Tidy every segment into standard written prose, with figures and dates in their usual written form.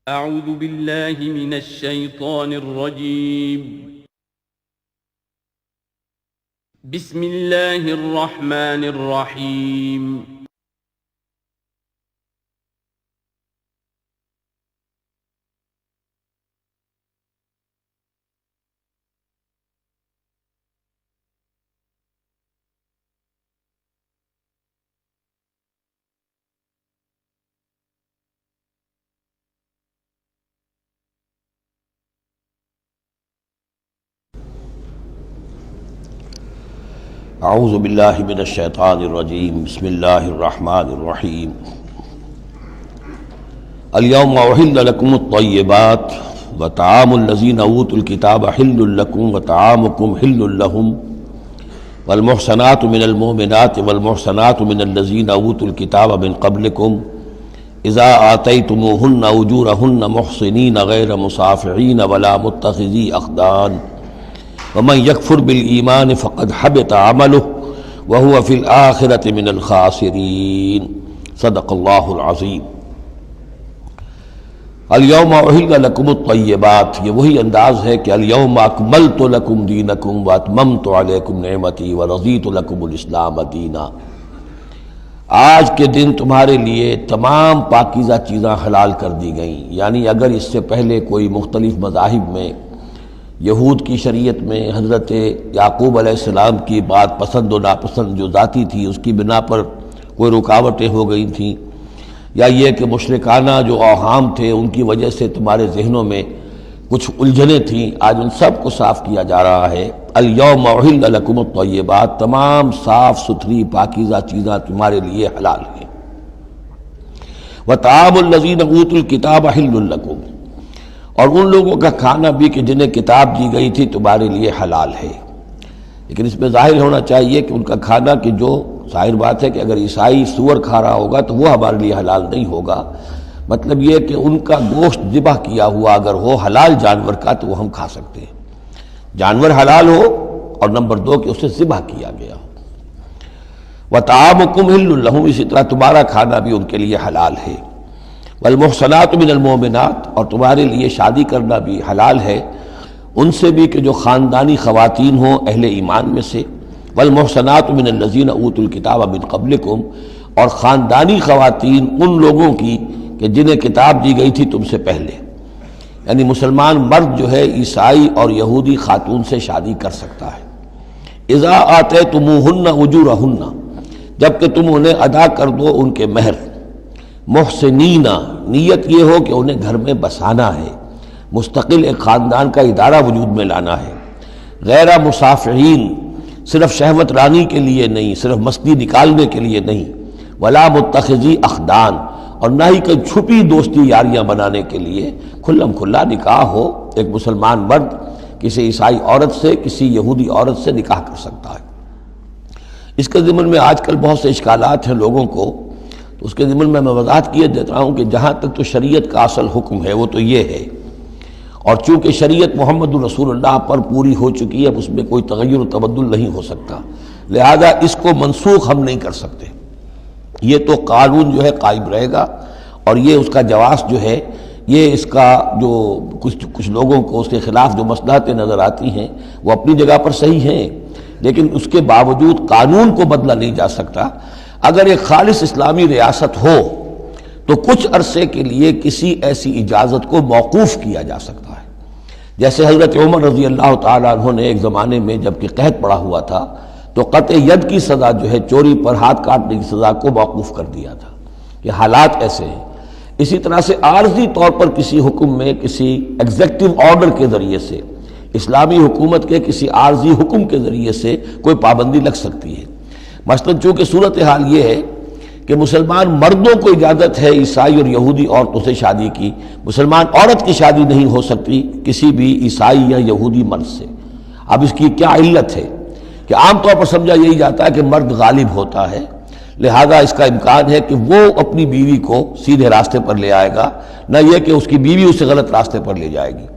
اعوذ باللہ من الشیطان الرجیم بسم اللہ الرحمن الرحیم اعوذ باللہ من الشیطان الرجیم بسم اللہ الرحمن الرحیم الیوم احل لکم الطیبات وطعام الذین اوتوا الکتاب حل لکم وطعامکم حل لهم والمحصنات من المؤمنات والمحصنات من الذین اوتوا الکتاب من قبلکم اذا آتیتموہن اجورہن محصنین غیر مصافحین ولا متخذی اخدان ومن یکفر بالایمان فقد حبط عملہ وہو فی الآخرۃ من الخاسرین صدق اللہ العظیم۔ الیوم احل لکم الطیبات، یہ وہی انداز ہے کہ الیوم اکملت لکم دینکم واتممت علیکم نعمتی ورضیت لکم الاسلام دینا۔ آج کے دن تمہارے لیے تمام پاکیزہ چیزاں حلال کر دی گئیں، یعنی اگر اس سے پہلے کوئی مختلف مذاہب میں، یہود کی شریعت میں حضرت یعقوب علیہ السلام کی بات پسند و ناپسند جو ذاتی تھی اس کی بنا پر کوئی رکاوٹیں ہو گئی تھیں، یا یہ کہ مشرکانہ جو اوہام تھے ان کی وجہ سے تمہارے ذہنوں میں کچھ الجھنیں تھیں، آج ان سب کو صاف کیا جا رہا ہے۔ الیوم احل لکم الطیبات، تمام صاف ستھری پاکیزہ چیزاں تمہارے لیے حلال ہیں۔ وطعام الذین اوتوا الکتاب حل لکم، اور ان لوگوں کا کھانا بھی کہ جنہیں کتاب دی گئی تھی تمہارے لیے حلال ہے۔ لیکن اس میں ظاہر ہونا چاہیے کہ ان کا کھانا کہ جو ظاہر بات ہے کہ اگر عیسائی سور کھا رہا ہوگا تو وہ ہمارے لیے حلال نہیں ہوگا، مطلب یہ کہ ان کا گوشت ذبح کیا ہوا اگر ہو حلال جانور کا تو وہ ہم کھا سکتے ہیں، جانور حلال ہو، اور نمبر دو کہ اسے ذبح کیا گیا ہو۔ وطعامکم حل لہم، اسی طرح تمہارا کھانا بھی ان کے لیے حلال ہے۔ والمحصنات من المؤمنات، اور تمہارے لیے شادی کرنا بھی حلال ہے ان سے بھی کہ جو خاندانی خواتین ہوں اہل ایمان میں سے۔ والمحصنات من الذین اوتوا الکتاب من قبلکم، اور خاندانی خواتین ان لوگوں کی کہ جنہیں کتاب دی گئی تھی تم سے پہلے، یعنی مسلمان مرد جو ہے عیسائی اور یہودی خاتون سے شادی کر سکتا ہے۔ اذا آتیتموہن اجورہن، جب کہ تم انہیں ادا کر دو ان کے مہر۔ محسنین، نیت یہ ہو کہ انہیں گھر میں بسانا ہے، مستقل ایک خاندان کا ادارہ وجود میں لانا ہے۔ غیر مصافحین، صرف شہوت رانی کے لیے نہیں، صرف مستی نکالنے کے لیے نہیں۔ ولا متخذی اخدان، اور نہ ہی کوئی چھپی دوستی یاریاں بنانے کے لیے، کھلم کھلا نکاح ہو، ایک مسلمان مرد کسی عیسائی عورت سے، کسی یہودی عورت سے نکاح کر سکتا ہے۔ اس کے ضمن میں آج کل بہت سے اشکالات ہیں لوگوں کو، تو اس کے ضمن میں وضاحت کیے دیتا ہوں کہ جہاں تک تو شریعت کا اصل حکم ہے وہ تو یہ ہے، اور چونکہ شریعت محمد رسول اللہ پر پوری ہو چکی ہے، اب اس میں کوئی تغیر و تبدل نہیں ہو سکتا، لہذا اس کو منسوخ ہم نہیں کر سکتے، یہ تو قانون جو ہے قائم رہے گا، اور یہ اس کا جواز جو ہے، یہ اس کا جو کچھ لوگوں کو اس کے خلاف جو مصلحتیں نظر آتی ہیں وہ اپنی جگہ پر صحیح ہیں، لیکن اس کے باوجود قانون کو بدلا نہیں جا سکتا۔ اگر ایک خالص اسلامی ریاست ہو تو کچھ عرصے کے لیے کسی ایسی اجازت کو موقوف کیا جا سکتا ہے، جیسے حضرت عمر رضی اللہ تعالیٰ عنہ نے ایک زمانے میں جب کہ قحط پڑا ہوا تھا تو قطع ید کی سزا جو ہے، چوری پر ہاتھ کاٹنے کی سزا کو موقوف کر دیا تھا کہ حالات ایسے ہیں۔ اسی طرح سے عارضی طور پر کسی حکم میں، کسی ایگزیکٹو آرڈر کے ذریعے سے، اسلامی حکومت کے کسی عارضی حکم کے ذریعے سے کوئی پابندی لگ سکتی ہے۔ مثلاً چونکہ صورتحال یہ ہے کہ مسلمان مردوں کو اجازت ہے عیسائی اور یہودی عورتوں سے شادی کی، مسلمان عورت کی شادی نہیں ہو سکتی کسی بھی عیسائی یا یہودی مرد سے۔ اب اس کی کیا علت ہے کہ عام طور پر سمجھا یہی جاتا ہے کہ مرد غالب ہوتا ہے، لہذا اس کا امکان ہے کہ وہ اپنی بیوی کو سیدھے راستے پر لے آئے گا، نہ یہ کہ اس کی بیوی اسے غلط راستے پر لے جائے گی۔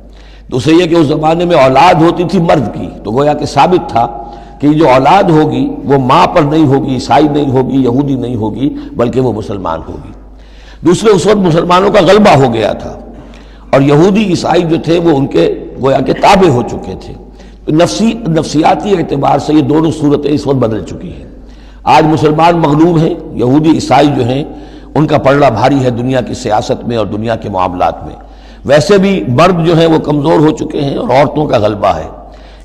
دوسرے یہ کہ اس زمانے میں اولاد ہوتی تھی مرد کی، تو گویا کہ ثابت تھا کہ جو اولاد ہوگی وہ ماں پر نہیں ہوگی، عیسائی نہیں ہوگی، یہودی نہیں ہوگی، بلکہ وہ مسلمان ہوگی۔ دوسرے اس وقت مسلمانوں کا غلبہ ہو گیا تھا، اور یہودی عیسائی جو تھے وہ ان کے گویا کہ تابع ہو چکے تھے. نفسیاتی اعتبار سے یہ دونوں صورتیں اس وقت بدل چکی ہیں. آج مسلمان مغلوب ہیں، یہودی عیسائی جو ہیں ان کا پلڑا بھاری ہے دنیا کی سیاست میں اور دنیا کے معاملات میں. ویسے بھی مرد جو ہیں وہ کمزور ہو چکے ہیں اور عورتوں کا غلبہ ہے.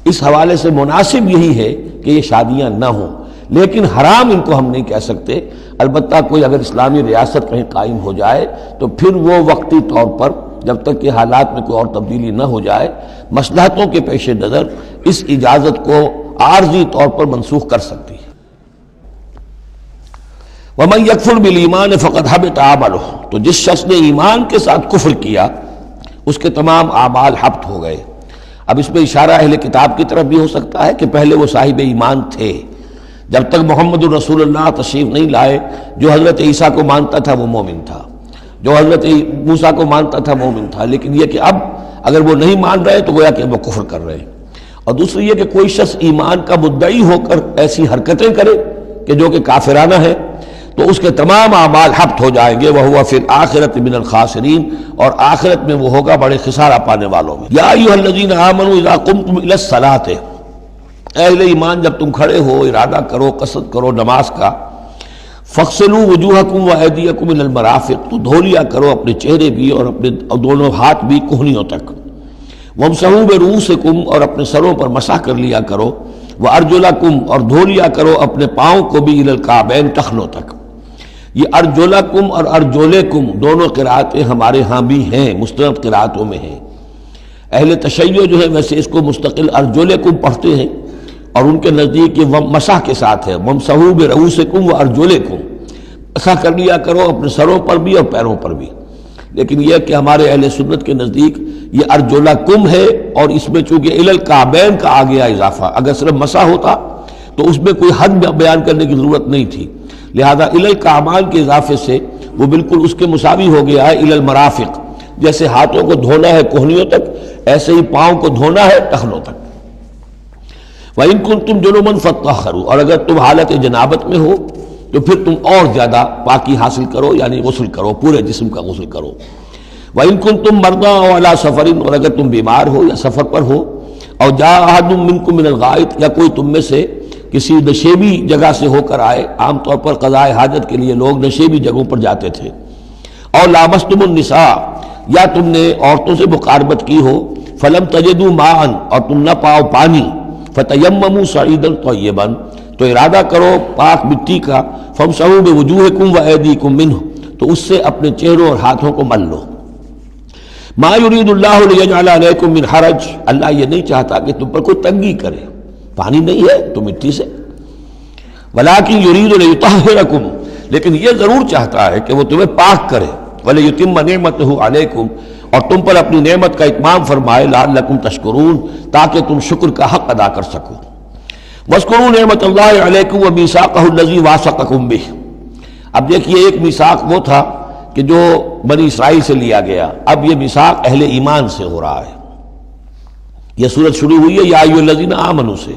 اس حوالے سے مناسب یہی ہے کہ یہ شادیاں نہ ہوں، لیکن حرام ان کو ہم نہیں کہہ سکتے. البتہ کوئی اگر اسلامی ریاست کہیں قائم ہو جائے تو پھر وہ وقتی طور پر جب تک کہ حالات میں کوئی اور تبدیلی نہ ہو جائے مصلحتوں کے پیش نظر اس اجازت کو عارضی طور پر منسوخ کر سکتی ہے. وَمَن يَكْفُرْ بِالْإِيمَانِ فَقَدْ حَبِطَ عَمَلُهُ، تو جس شخص نے ایمان کے ساتھ کفر کیا اس کے تمام اعمال حبط ہو گئے. اب اس میں اشارہ اہل کتاب کی طرف بھی ہو سکتا ہے کہ پہلے وہ صاحب ایمان تھے، جب تک محمد الرسول اللہ تشریف نہیں لائے جو حضرت عیسیٰ کو مانتا تھا وہ مومن تھا، جو حضرت موسیٰ کو مانتا تھا مومن تھا. لیکن یہ کہ اب اگر وہ نہیں مان رہے تو گویا کہ وہ کفر کر رہے ہیں. اور دوسری یہ کہ کوئی شخص ایمان کا مدعی ہو کر ایسی حرکتیں کرے کہ جو کہ کافرانہ ہے تو اس کے تمام اعمال حبط ہو جائیں گے. وَهُوَ فِي الْآخِرَةِ مِنَ الْخَاسِرِينَ، اور آخرت میں وہ ہوگا بڑے خسارہ پانے والوں میں. یا ایھا الذین آمنوا اذا قمتم الی الصلاۃ، اہل ایمان جب تم کھڑے ہو ارادہ کرو قصد کرو نماز کا، فاغسلوا وجوہکم وایدیکم الی المرافق، تو دھو لیا کرو اپنے چہرے بھی اور اپنے دونوں ہاتھ بھی کہنیوں تک. وامسحوا برؤوسکم، اور اپنے سروں پر مسح کر لیا کرو. وارجلکم، اور دھو لیا کرو اپنے پاؤں کو بھی الی الکعبین، ٹخنوں تک. یہ ارجلکم اور ارجلکم دونوں قرأتیں ہمارے ہاں بھی ہیں، مستند قرأتوں میں ہیں. اہل تشیع جو ہے ویسے اس کو مستقل ارجلکم پڑھتے ہیں اور ان کے نزدیک یہ مسح کے ساتھ ہے. وامسحوا برؤوسکم وارجلکم، مسح کر لیا کرو اپنے سروں پر بھی اور پیروں پر بھی. لیکن یہ کہ ہمارے اہل سنت کے نزدیک یہ ارجلکم ہے، اور اس میں چونکہ الی الکعبین کا آ گیا اضافہ، اگر صرف مسح ہوتا تو اس میں کوئی حد بیان کرنے کی ضرورت نہیں تھی. لہذا الی الکعبین کے اضافے سے وہ بالکل اس کے مساوی ہو گیا ہے الی المرافق. جیسے ہاتھوں کو دھونا ہے کوہنیوں تک، ایسے ہی پاؤں کو دھونا ہے ٹخنوں تک. وَإِن كُنتُمْ جُنُبًا فَطَّهَّرُوا، اور اگر تم حالت جنابت میں ہو تو پھر تم اور زیادہ پاکی حاصل کرو، یعنی غسل کرو، پورے جسم کا غسل کرو. وَإِن كُنتُمْ مَرْضَىٰ أَوْ عَلَىٰ سَفَرٍ، اور اگر تم بیمار ہو یا سفر پر ہو. اور جاء أَحَدٌ مِّنكُم مِّنَ الْغَائِطِ، یا کوئی تم میں سے کسی نشیبی جگہ سے ہو کر آئے. عام طور پر قضاء حاجت کے لیے لوگ نشیبی جگہوں پر جاتے تھے. اور لامستم النساء، یا تم نے عورتوں سے مقاربت کی ہو. فلم تجدوا ماء، اور تم نہ پاؤ پانی. فتیمموا صعیدا طیبا، تو ارادہ کرو پاک مٹی کا. فامسحوا بوجوہکم وایدیکم منہ، تو اس سے اپنے چہروں اور ہاتھوں کو مل لو. ما یرید اللہ لیجعل علیکم من حرج، اللہ یہ نہیں چاہتا کہ تم پر کوئی تنگی کرے. پانی نہیں ہے تو مٹی سے. ولکن یرید لیطہرکم، لیکن یہ ضرور چاہتا ہے کہ وہ تمہیں پاک کرے. ولیتم نعمتہ علیکم، اور تم پر اپنی نعمت کا اتمام فرمائے. لعلکم تشکرون، تاکہ تم شکر کا حق ادا کر سکو. واذکروا نعمت اللہ علیکم ومیثاقہ الذی واثقکم بہ. اب دیکھیے ایک میثاق وہ تھا کہ جو بنی اسرائیل سے لیا گیا، اب یہ میثاق اہل ایمان سے ہو رہا ہے. یہ سورت شروع ہوئی ہے یا ایھا الذین آمنوا سے.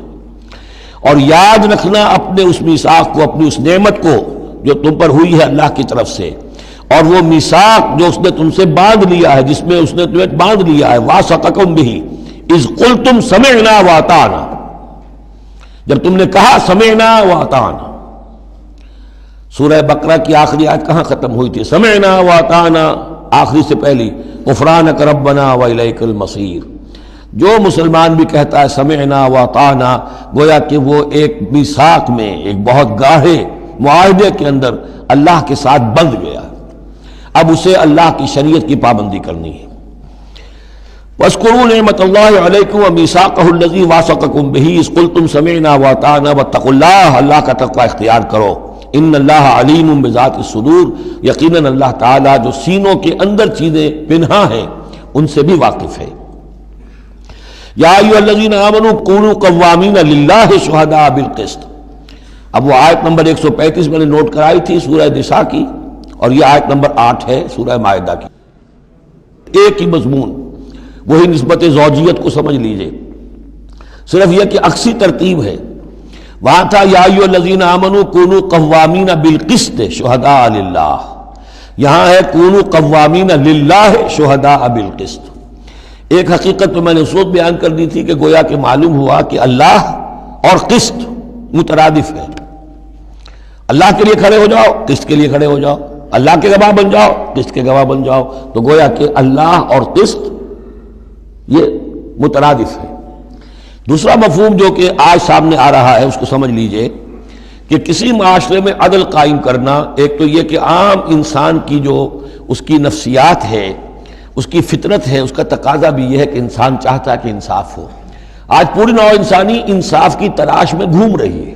اور یاد رکھنا اپنے اس میثاق کو، اپنی اس نعمت کو جو تم پر ہوئی ہے اللہ کی طرف سے، اور وہ میثاق جو اس نے تم سے باندھ لیا ہے، جس میں اس نے تمہیں باندھ لیا ہے. واثقکم بہ اذ قلتم سمعنا واطعنا، جب تم نے کہا سمعنا واطعنا. سورہ بقرہ کی آخری آیت کہاں ختم ہوئی تھی؟ سمعنا واطعنا، آخری سے پہلی غفرانک ربنا والیک المصیر. جو مسلمان بھی کہتا ہے سمعنا واطعنا، گویا کہ وہ ایک میثاق میں، ایک بہت گاڑھے معاہدے کے اندر اللہ کے ساتھ بندھ گیا. اب اسے اللہ کی شریعت کی پابندی کرنی ہے. وَاذْكُرُوا نِعْمَتَ اللَّهِ عَلَيْكُمْ وَمِيثَاقَهُ الَّذِي وَاثَقَكُمْ بِهِ إِذْ قُلْتُمْ سَمِعْنَا وَأَطَعْنَا وَاتَّقُوا اللَّهَ، اللہ کا تقوی اختیار کرو. ان اللہ علیم بذات الصدور، یقیناً اللہ تعالیٰ جو سینوں کے اندر چیزیں پنہا ہیں ان سے بھی واقف ہے. یا ایھا الذین آمنوا کونوا قوامین للہ شہداء بالقسط. اب وہ آیت نمبر 135 میں نے نوٹ کرائی تھی سورہ نساء کی، اور یہ آیت نمبر 8 ہے سورہ مائدہ کی. ایک ہی مضمون، وہی نسبت زوجیت کو سمجھ لیجئے، صرف یہ کہ عکسی ترتیب ہے. وہاں تھا یا ایھا الذین آمنوا کونوا قوامین بالقسط شہداء للہ، یہاں ہے کونوا قوامین للہ شہداء بالقسط. ایک حقیقت تو میں نے اس وقت بیان کر دی تھی کہ گویا کہ معلوم ہوا کہ اللہ اور قسط مترادف ہے. اللہ کے لیے کھڑے ہو جاؤ، قسط کے لیے کھڑے ہو جاؤ، اللہ کے گواہ بن جاؤ، قسط کے گواہ بن جاؤ. تو گویا کہ اللہ اور قسط یہ مترادف ہے. دوسرا مفہوم جو کہ آج سامنے آ رہا ہے اس کو سمجھ لیجئے کہ کسی معاشرے میں عدل قائم کرنا، ایک تو یہ کہ عام انسان کی جو اس کی نفسیات ہے، اس کی فطرت ہے، اس کا تقاضا بھی یہ ہے کہ انسان چاہتا ہے کہ انصاف ہو. آج پوری نوع انسانی انصاف کی تلاش میں گھوم رہی ہے.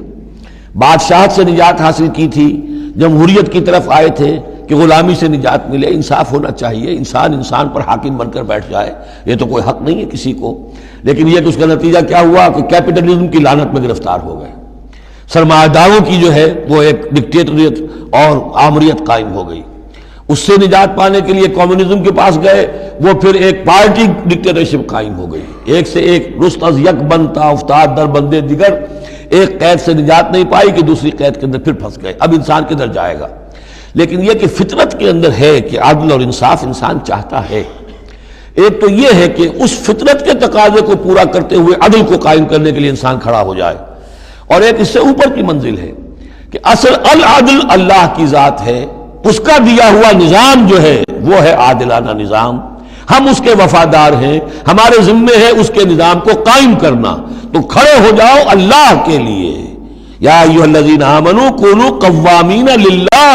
بادشاہت سے نجات حاصل کی تھی، جمہوریت کی طرف آئے تھے کہ غلامی سے نجات ملے، انصاف ہونا چاہیے، انسان پر حاکم بن کر بیٹھ جائے، یہ تو کوئی حق نہیں ہے کسی کو. لیکن یہ کہ اس کا نتیجہ کیا ہوا کہ کیپٹلزم کی لعنت میں گرفتار ہو گئے. سرمایہ داروں کی جو ہے وہ ایک ڈکٹیٹریٹ اور آمریت قائم ہو گئی. اس سے نجات پانے کے لیے کمیونزم کے پاس گئے، وہ پھر ایک پارٹی ڈکٹیٹرشپ قائم ہو گئی. ایک سے ایک رست از یک بنتا افتاد در بندے دیگر. ایک قید سے نجات نہیں پائی کہ دوسری قید کے اندر پھر پھنس گئے. اب انسان کدھر جائے گا؟ لیکن یہ کہ فطرت کے اندر ہے کہ عدل اور انصاف انسان چاہتا ہے. ایک تو یہ ہے کہ اس فطرت کے تقاضے کو پورا کرتے ہوئے عدل کو قائم کرنے کے لیے انسان کھڑا ہو جائے. اور ایک اس سے اوپر کی منزل ہے کہ اصل العدل اللہ کی ذات ہے، اس کا دیا ہوا نظام جو ہے وہ ہے عادلانہ نظام. ہم اس کے وفادار ہیں، ہمارے ذمے ہے اس کے نظام کو قائم کرنا. تو کھڑے ہو جاؤ اللہ کے لیے. یا ایھا الذین آمنوا کونوا قوامین للہ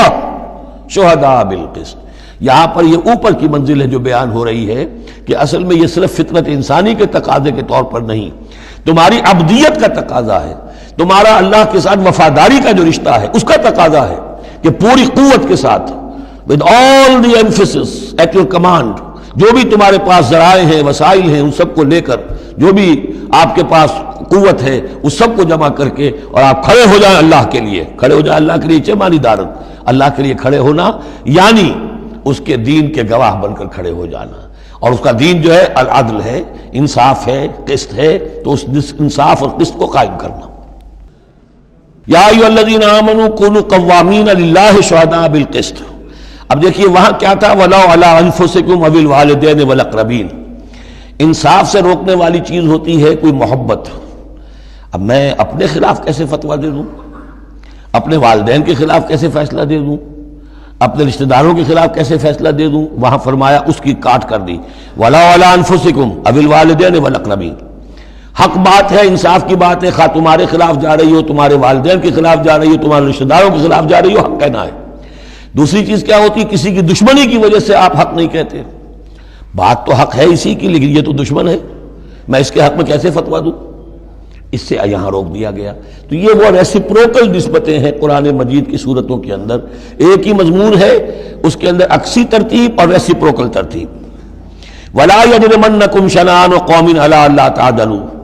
شہداء بالقسط. یہاں پر یہ اوپر کی منزل ہے جو بیان ہو رہی ہے کہ اصل میں یہ صرف فطرت انسانی کے تقاضے کے طور پر نہیں، تمہاری عبدیت کا تقاضا ہے، تمہارا اللہ کے ساتھ وفاداری کا جو رشتہ ہے اس کا تقاضا ہے کہ پوری قوت کے ساتھ with all the emphasis at your command، جو بھی تمہارے پاس ذرائع ہیں، وسائل ہیں، ان سب کو لے کر، جو بھی آپ کے پاس قوت ہے اس سب کو جمع کر کے، اور آپ کھڑے ہو جائیں اللہ کے لیے. کھڑے ہو جائیں اللہ کے لیے چمانی دارت. اللہ کے لیے کھڑے ہونا یعنی اس کے دین کے گواہ بن کر کھڑے ہو جانا. اور اس کا دین جو ہے العدل ہے، انصاف ہے، قسط ہے. تو اس انصاف اور قسط کو قائم کرنا. یا ایھا الذین آمنوا کونوا قوامین للہ شہداء بالقسط. اب دیکھیے وہاں کیا تھا، وَلَوْ عَلَىٰ أَنفُسِكُمْ أَوِ الْوَالِدَيْنِ وَالْأَقْرَبِينَ. انصاف سے روکنے والی چیز ہوتی ہے کوئی محبت. اب میں اپنے خلاف کیسے فتویٰ دے دوں، اپنے والدین کے خلاف کیسے فیصلہ دے دوں، اپنے رشتہ داروں کے خلاف کیسے فیصلہ دے دوں؟ وہاں فرمایا اس کی کاٹ کر دی، وَلَوْ عَلَىٰ أَنفُسِكُمْ أَوِ الْوَالِدَيْنِ وَالْأَقْرَبِينَ. حق بات ہے، انصاف کی بات ہے، خواہ تمہارے خلاف جا رہی ہو، تمہارے والدین کے خلاف جا رہی ہو، تمہارے رشتہ داروں کے خلاف جا رہی ہو، حق کہنا ہے. دوسری چیز کیا ہوتی ہے، کسی کی دشمنی کی وجہ سے آپ حق نہیں کہتے. بات تو حق ہے اسی کی، لیکن یہ تو دشمن ہے، میں اس کے حق میں کیسے فتویٰ دوں؟ اس سے یہاں روک دیا گیا. تو یہ وہ ریسیپروکل نسبتیں ہیں قرآن مجید کی صورتوں کے اندر. ایک ہی مضمون ہے، اس کے اندر عکسی ترتیب اور ریسیپروکل ترتیب. وَلَا يَجْرِمَنَّكُمْ شَنَآنُ قَوْمٍ عَلَىٰ أَلَّا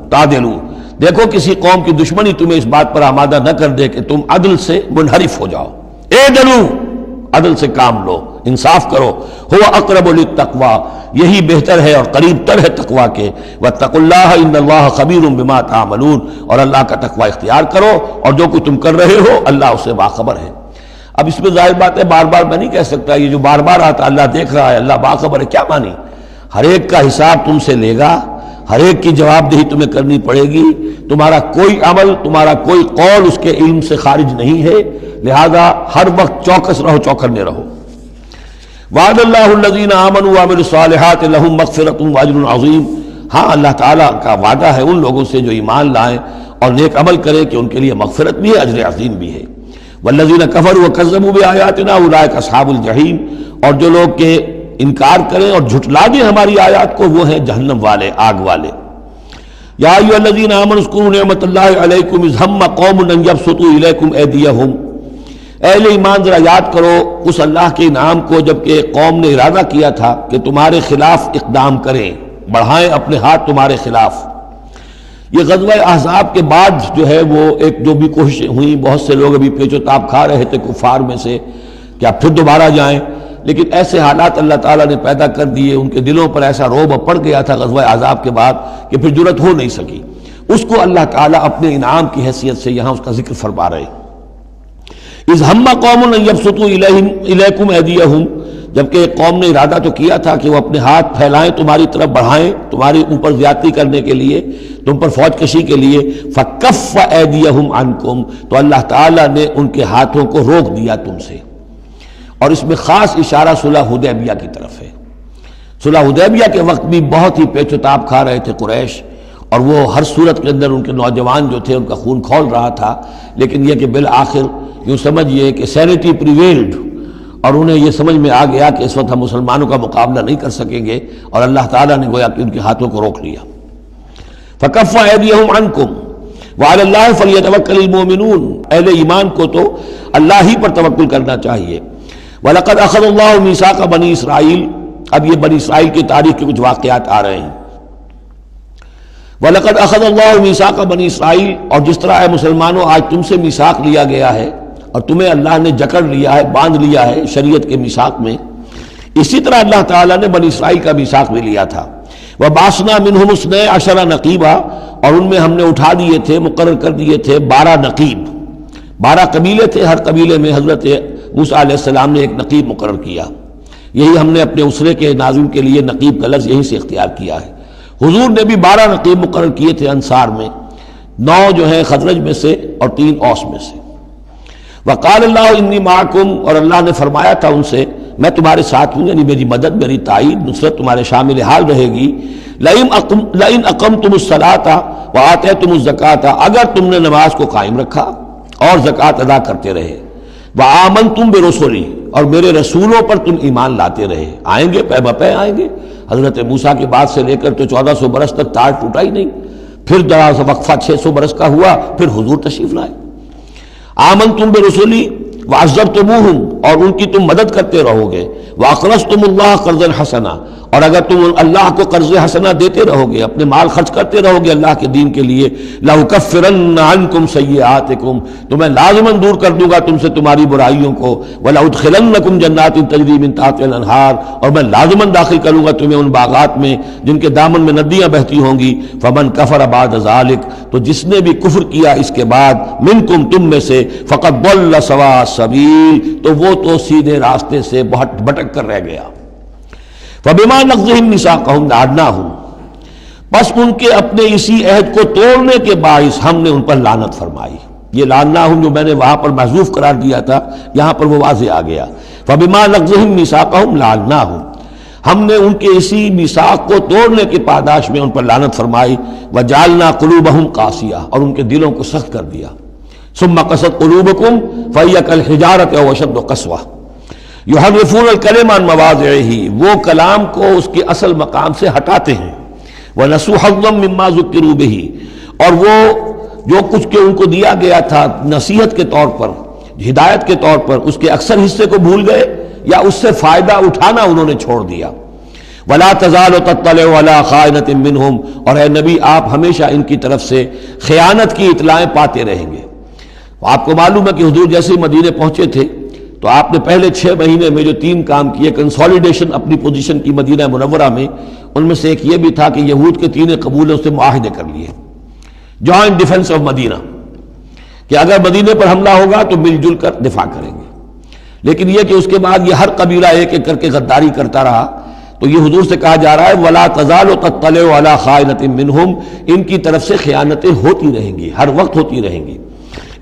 تعْدِلُوا. دیکھو کسی قوم کی دشمنی تمہیں اس بات پر آمادہ نہ کر دے کہ تم عدل سے منحرف ہو جاؤ. اعدلوا، عدل سے کام لو، انصاف کرو. هو اقرب للتقوی، یہی بہتر ہے اور قریب تر ہے تقوی کے. واتقوا اللہ ان اللہ خبیر بما تعملون. اور اللہ کا تقوی اختیار کرو، اور جو کچھ تم کر رہے ہو اللہ اس سے باخبر ہے. اب اس میں ظاہر بات ہے بار بار میں نہیں کہہ سکتا یہ جو بار بار آتا اللہ دیکھ رہا ہے، اللہ باخبر ہے، کیا مانی؟ ہر ایک کا حساب تم سے لے گا، ہر ایک کی جواب دہی تمہیں کرنی پڑے گی. تمہارا کوئی عمل، تمہارا کوئی قول اس کے علم سے خارج نہیں ہے، لہذا ہر وقت چوکس رہو، چوکنے رہو. وعد اللہ الذین آمنوا وعملوا الصالحات لہم مغفرۃ واجر عظیم. ہاں اللہ تعالیٰ کا وعدہ ہے ان لوگوں سے جو ایمان لائیں اور نیک عمل کریں کہ ان کے لیے مغفرت بھی ہے، اجر عظیم بھی ہے. والذین کفروا وکذبوا بآیاتنا اولئک اصحاب الجحیم. اور جو لوگ کہ انکار کریں اور جھٹلا دیں ہماری آیات کو، وہ ہیں جہنم والے، آگ والے. یا ایھا الذین آمنوا اذکروا نعمت اللہ علیکم اذ ہم قوم ان یبسطوا الیکم ایدیہم. اہل ایمان ذرا یاد کرو اس اللہ کے انعام کو جب کہ قوم نے ارادہ کیا تھا کہ تمہارے خلاف اقدام کریں، بڑھائیں اپنے ہاتھ تمہارے خلاف. یہ غزوہ احزاب کے بعد جو ہے وہ ایک جو بھی کوششیں ہوئیں، بہت سے لوگ ابھی پیچ و تاب کھا رہے تھے کفار میں سے کہ آپ پھر دوبارہ جائیں، لیکن ایسے حالات اللہ تعالیٰ نے پیدا کر دیے، ان کے دلوں پر ایسا رعب پڑ گیا تھا غزوہ احزاب کے بعد کہ پھر جرأت ہو نہیں سکی. اس کو اللہ تعالیٰ اپنے انعام کی حیثیت سے یہاں اس کا ذکر فرما رہے. اذ ہم قوم ان یبسطوا الیکم ایدیہم. جبکہ ایک قوم نے ارادہ تو کیا تھا کہ وہ اپنے ہاتھ پھیلائیں تمہاری طرف بڑھائیں تمہارے اوپر زیادتی کرنے کے لیے، تم پر فوج کشی کے لیے، فکف ایدیہم عنکم، تو اللہ تعالیٰ نے ان کے ہاتھوں کو روک دیا تم سے۔ اور اس میں خاص اشارہ صلح حدیبیہ کی طرف ہے۔ صلح حدیبیہ کے وقت بھی بہت ہی پیچ و تاب کھا رہے تھے قریش، اور وہ ہر صورت کے اندر ان کے نوجوان جو تھے ان کا خون کھول رہا تھا، لیکن یہ کہ بالآخر یوں سمجھیے کہ سینٹی پریویلڈ، اور انہیں یہ سمجھ میں آ گیا کہ اس وقت ہم مسلمانوں کا مقابلہ نہیں کر سکیں گے، اور اللہ تعالیٰ نے گویا کہ ان کے ہاتھوں کو روک لیا۔ فکف ایدیہم عنکم وعلی اللہ فلیتوکل المؤمنون، اہل ایمان کو تو اللہ ہی پر توکل کرنا چاہیے۔ وَلَقَدْ أَخَذَ اللَّهُ مِيثَاقَ بنی اسرائیل، اب یہ بنی اسرائیل کی تاریخ کے کچھ واقعات آ رہے ہیں۔ وَلَقَدْ أَخَذَ اللَّهُ مِيثَاقَ بنی اسرائیل، اور جس طرح اے مسلمانوں آج تم سے میثاق لیا گیا ہے اور تمہیں اللہ نے جکڑ لیا ہے، باندھ لیا ہے شریعت کے میثاق میں، اسی طرح اللہ تعالیٰ نے بنی اسرائیل کا میثاق بھی لیا تھا۔ وَبَعَثْنَا مِنْهُمُ اثْنَيْ عَشَرَ نَقِيبًا، اور ان میں ہم نے اٹھا دیے تھے، مقرر کر دیے تھے 12 نقیب، 12 قبیلے تھے، ہر قبیلے میں حضرت موسیٰ علیہ السلام نے ایک نقیب مقرر کیا۔ یہی ہم نے اپنے اسرے کے ناظرین کے لیے نقیب کا لفظ یہیں سے اختیار کیا ہے۔ حضور نے بھی 12 نقیب مقرر کیے تھے انصار میں، 9 جو ہیں خزرج میں سے اور 3 اوس میں سے۔ وقال اللہ انی معکم، اور اللہ نے فرمایا تھا ان سے میں تمہارے ساتھ ہوں، یعنی میری مدد، میری تائید، نصرت تمہارے شامل حال رہے گی۔ لئن اقمتم الصلاۃ وآتیتم الزکاۃ، اگر تم نے نماز کو قائم رکھا اور زکوٰۃ ادا کرتے رہے، وآمنتم برسلی، اور میرے رسولوں پر تم ایمان لاتے رہے، آئیں گے پے بپے آئیں گے۔ حضرت موسیٰ کے بعد سے لے کر تو 1400 برس تک تار ٹوٹا ہی نہیں، پھر ذرا سا وقفہ 600 برس کا ہوا، پھر حضور تشریف لائے۔ آمنتم برسلی وعزرتموہم، اور ان کی تم مدد کرتے رہو گے، واقرضتم اللہ قرضا حسنا، اور اگر تم اللہ کو قرض حسنا دیتے رہو گے، اپنے مال خرچ کرتے رہو گے اللہ کے دین کے لیے، لأکفرن عنکم سیئاتکم، تو میں لازماً دور کر دوں گا تم سے تمہاری برائیوں کو، ولأدخلنکم جنات تجری من تحتہا الانہار، اور میں لازماً داخل کروں گا تمہیں ان باغات میں جن کے دامن میں ندیاں بہتی ہوں گی۔ فمن کفر بعد ذلک، تو جس نے بھی کفر کیا اس کے بعد، منکم تم میں سے، فقد ضل سواء السبیل، تو وہ تو سیدھے راستے سے بہت بھٹک کر رہ گیا۔ فَبِمَا نَقْضِهِمْ مِيثَاقَهُمْ لَعَنَّاهُمْ، بس ان کے اپنے اسی عہد کو توڑنے کے باعث ہم نے ان پر لعنت فرمائی۔ یہ لعناہم جو میں نے وہاں پر محذوف قرار دیا تھا، یہاں پر وہ واضح آ گیا۔ فَبِمَا نَقْضِهِمْ مِيثَاقَهُمْ لَعَنَّاهُمْ، ہم نے ان کے اسی میثاق کو توڑنے کے پاداش میں ان پر لعنت فرمائی۔ وَجَعَلْنَا قُلُوبَهُمْ قَاسِيَةً، اور ان کے دلوں کو سخت کر دیا۔ ثُمَّ قَسَتْ قُلُوبُكُمْ فَهِيَ كَالْحِجَارَةِ أَوْ أَشَدُّ قَسْوَةً یحرفون الکلم عن مواضعہ، وہ کلام کو اس کے اصل مقام سے ہٹاتے ہیں۔ ونسوا حظا مما ذکروا بہ، اور وہ جو کچھ کہ ان کو دیا گیا تھا نصیحت کے طور پر، ہدایت کے طور پر، اس کے اکثر حصے کو بھول گئے یا اس سے فائدہ اٹھانا انہوں نے چھوڑ دیا۔ ولا تزال تطلع علی خائنۃ منہم، اور اے نبی آپ ہمیشہ ان کی طرف سے خیانت کی اطلاعیں پاتے رہیں گے۔ آپ کو معلوم ہے کہ حضور جیسے ہی مدینے پہنچے تھے تو آپ نے پہلے 6 مہینے میں جو 3 کام کیے، کنسولیڈیشن اپنی پوزیشن کی مدینہ منورہ میں، ان میں سے ایک یہ بھی تھا کہ یہود کے 3 قبولوں سے معاہدے کر لیے، جوائنٹ ڈیفنس آف مدینہ، کہ اگر مدینے پر حملہ ہوگا تو مل جل کر دفاع کریں گے۔ لیکن یہ کہ اس کے بعد یہ ہر قبیلہ ایک ایک کر کے غداری کرتا رہا، تو یہ حضور سے کہا جا رہا ہے وَلَا تَزَالُ تَطَّلِعُ عَلَىٰ خَائِنَةٍ مِّنْهُمْ، ان کی طرف سے خیانتیں ہوتی رہیں گی، ہر وقت ہوتی رہیں گی۔